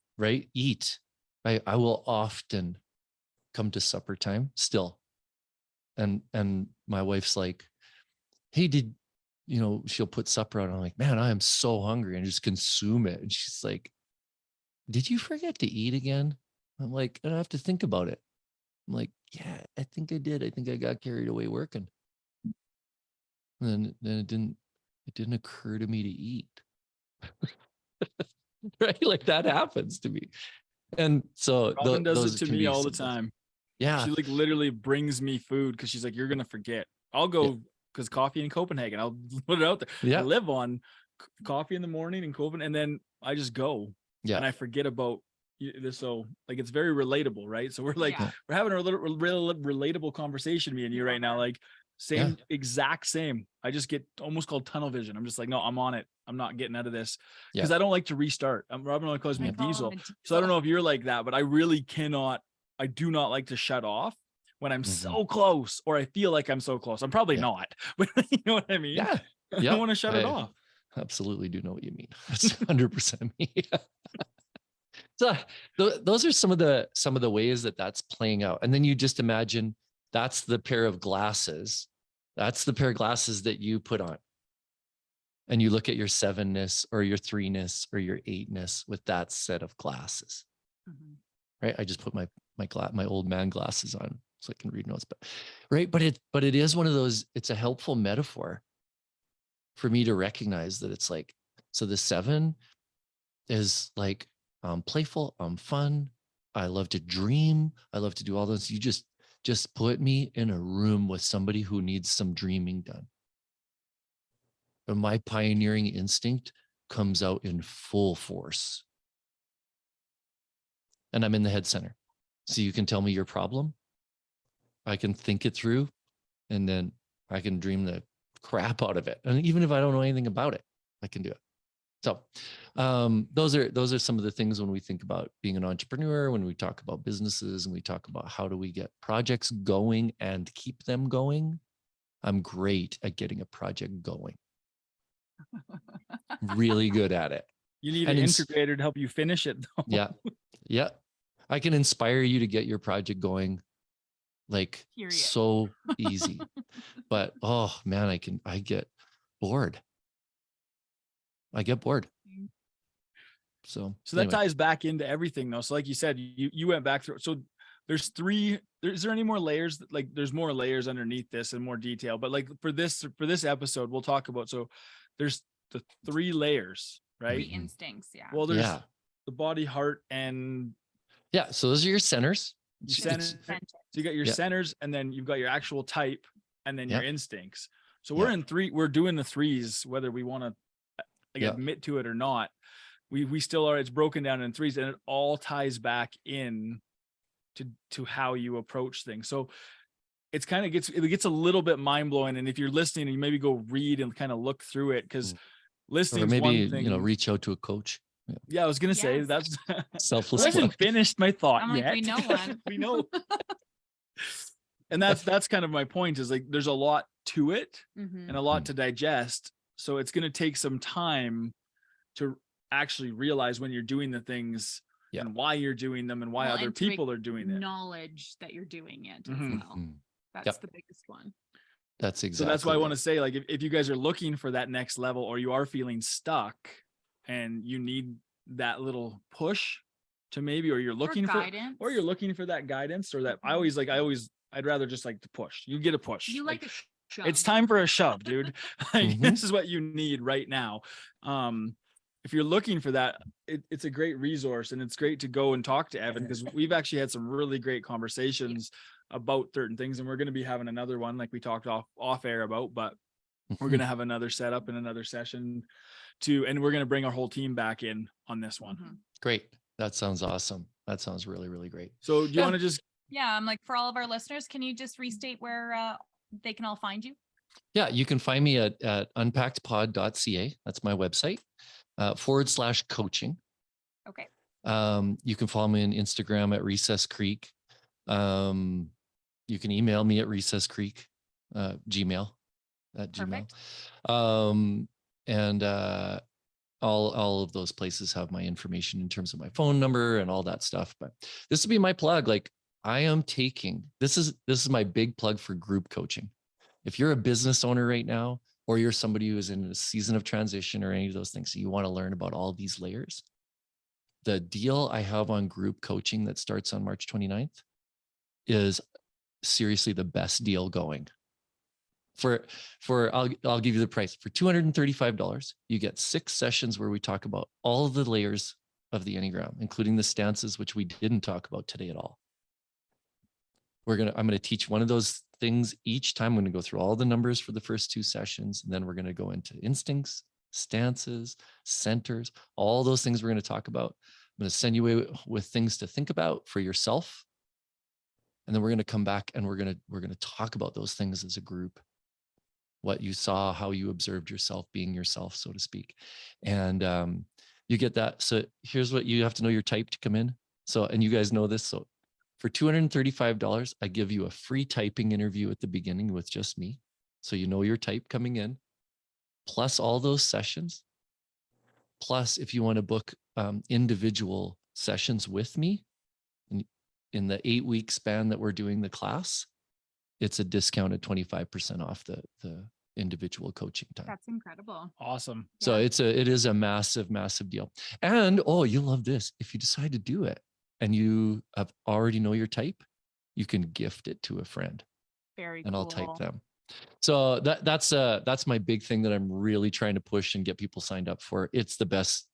eat. I will often come to supper time still. And my wife's like, hey, she'll put supper on. I'm like, man, I am so hungry, and just consume it. And she's like, did you forget to eat again? I'm like, I don't have to think about it. I'm like, yeah, I think I did. I think I got carried away working. And then it didn't occur to me to eat. Right? Like that happens to me. And so Robin does it to me all the symbols. time. Yeah. She like literally brings me food because she's like, you're going to forget. I'll go because coffee in Copenhagen. I'll put it out there. Yeah. I live on coffee in the morning in Copenhagen, and then I just go. Yeah. And I forget about this. So like, it's very relatable, right? So we're like, Yeah. we're having a real relatable conversation, me and you right now. Like exact same. I just get almost called tunnel vision. I'm just like, no, I'm on it. I'm not getting out of this because I don't like to restart. Robin only calls me Diesel. So I don't know if you're like that, but I really I do not like to shut off when I'm so close, or I feel like I'm so close. I'm probably not, but you know what I mean? Yeah. I don't want to shut it off. Absolutely do know what you mean. That's 100% me. So those are some of the ways that that's playing out. And then you just imagine that's the pair of glasses. That's the pair of glasses that you put on. And you look at your 7-ness or your 3-ness or your 8-ness with that set of glasses. Mm-hmm. Right? I just put my old man glasses on so I can read notes. But it is one of those, it's a helpful metaphor for me to recognize that it's like, so the 7 is like, I'm playful, I'm fun, I love to dream, I love to do all those. You just put me in a room with somebody who needs some dreaming done. And my pioneering instinct comes out in full force. And I'm in the head center. So you can tell me your problem. I can think it through, and then I can dream the crap out of it. And even if I don't know anything about it, I can do it. So those are some of the things when we think about being an entrepreneur, when we talk about businesses and we talk about how do we get projects going and keep them going. I'm great at getting a project going. Really good at it. You need an integrator to help you finish it though. Yeah. Yeah. I can inspire you to get your project going like so easy. But oh man, I get bored. So that ties back into everything though. So like you said, you went back through. So is there any more layers? Like there's more layers underneath this and more detail, but like for this episode, we'll talk about, so there's the 3 layers, right? 3 instincts. Yeah. Well, there's the body, heart, and so those are your centers. So you got your centers, and then you've got your actual type, and then your instincts. So we're we're doing the threes, whether we want to admit to it or not. We still are. It's broken down in threes, and it all ties back in to how you approach things. So it's kind of it gets a little bit mind blowing. And if you're listening, you maybe go read and kind of look through it, because listening Or is maybe, one thing. reach out to a coach. Yeah, I was gonna say Yes. that's Selfless I haven't plug. finished my thought I'm like, yet. we know one. We know. And that's kind of my point, is like there's a lot to it Mhm. and a lot to digest. So it's gonna take some time to actually realize when you're doing the things and why you're doing them and why Well, other and to people are doing it. Knowledge that you're doing it as Mhm. well. Mhm. That's Yep. the biggest one. That's exactly. So that's why I want to right. say, like, if you guys are looking for that next level, or you are feeling stuck and you need that little push to maybe, or you're looking for, guidance. or you're looking for that guidance, or that I'd rather just like to push. You get a push. You like a shove. It's time for a shove, dude. Like, Mhm. this is what you need right now. If you're looking for that, it's a great resource, and it's great to go and talk to Evan, because we've actually had some really great conversations about certain things, and we're going to be having another one, like we talked off air about, but we're going to have another setup and another session too, and we're going to bring our whole team back in on this one. Mhm. Great. That sounds awesome. That sounds really, really great. So do you want to just Yeah, I'm like, for all of our listeners, can you just restate where they can all find you? Yeah, you can find me at unpackedpod.ca. That's my website, /coaching. Okay. You can follow me on Instagram at Recess Creek. You can email me at Recess Creek, Gmail at Gmail. Perfect. And all of those places have my information in terms of my phone number and all that stuff. But this would be my plug. Like, I am taking, this is my big plug for group coaching. If you're a business owner right now, or you're somebody who is in a season of transition or any of those things, so you want to learn about all these layers, the deal I have on group coaching that starts on March 29th is seriously the best deal going. I'll give you the price. For $235, you get 6 sessions where we talk about all the layers of the Enneagram, including the stances, which we didn't talk about today at all. I'm going to teach one of those things each time. I'm going to go through all the numbers for the first 2 sessions, and then we're going to go into instincts, stances, centers, all those things we're going to talk about. I'm going to send you away with things to think about for yourself. And then we're going to come back and we're going to talk about those things as a group. What you saw, how you observed yourself being yourself, so to speak. And you get that. So here's what you have to know: your type to come in. So, and you guys know this. So for $235, I give you a free typing interview at the beginning with just me. So you know your type coming in, plus all those sessions. Plus, if you want to book individual sessions with me in the 8-week span that we're doing the class, it's a discounted 25% off the individual coaching time. That's incredible. awesome. So Yeah. it is a massive, massive deal. And you'll love this. If you decide to do it and you have already know your type, you can gift it to a friend. Very and cool. I'll type them. So that's my big thing that I'm really trying to push and get people signed up for. It's the best.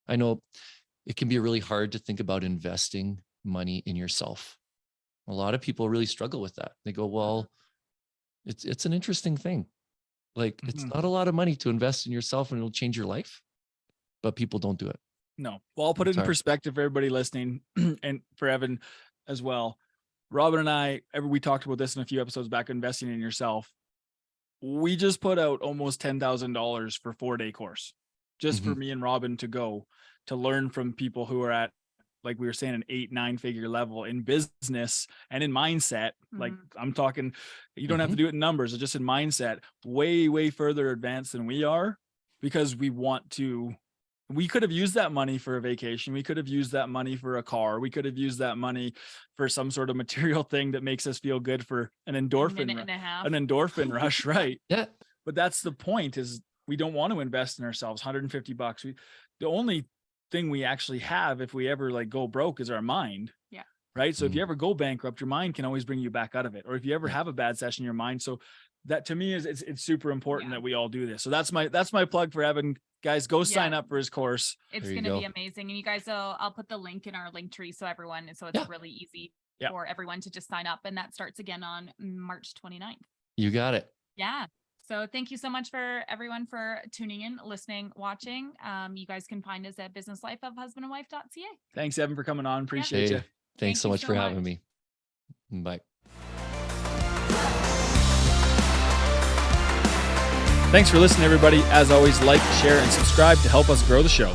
I know it can be really hard to think about investing money in yourself. A lot of people really struggle with that. They go, well, it's an interesting thing. Like, it's not a lot of money to invest in yourself and it'll change your life, but people don't do it. No. Well, I'll put it in perspective for everybody listening and for Evan as well. Robin and I, we talked about this in a few episodes back, investing in yourself. We just put out almost $10,000 for 4-day course, just for me and Robin to go to learn from people who are at, like we were saying, an 8-9 figure level in business and in mindset. Like, I'm talking, you don't have to do it in numbers, it's just in mindset, way, way further advanced than we are, because we could have used that money for a vacation. We could have used that money for a car. We could have used that money for some sort of material thing that makes us feel good, for an endorphin rush. Right. Yeah. But that's the point, is we don't want to invest in ourselves. $150. The only thing we actually have, if we ever like go broke, is our mind. Yeah. Right. So if you ever go bankrupt, your mind can always bring you back out of it. Or if you ever have a bad session, your mind. So that, to me, is it's super important that we all do this. So that's my plug for Evan. Guys, go sign up for his course. It's going to be amazing. And you guys, I'll put the link in our link tree so it's really easy for everyone to just sign up. And that starts again on March 29th. You got it. Yeah. So thank you so much for everyone for tuning in, listening, watching. You guys can find us at businesslifeofhusbandandwife.ca. Thanks, Evan, for coming on. Appreciate you. Thanks Thank so you much so for having much. me. Bye. Thanks for listening, everybody. As always, like, share, and subscribe to help us grow the show.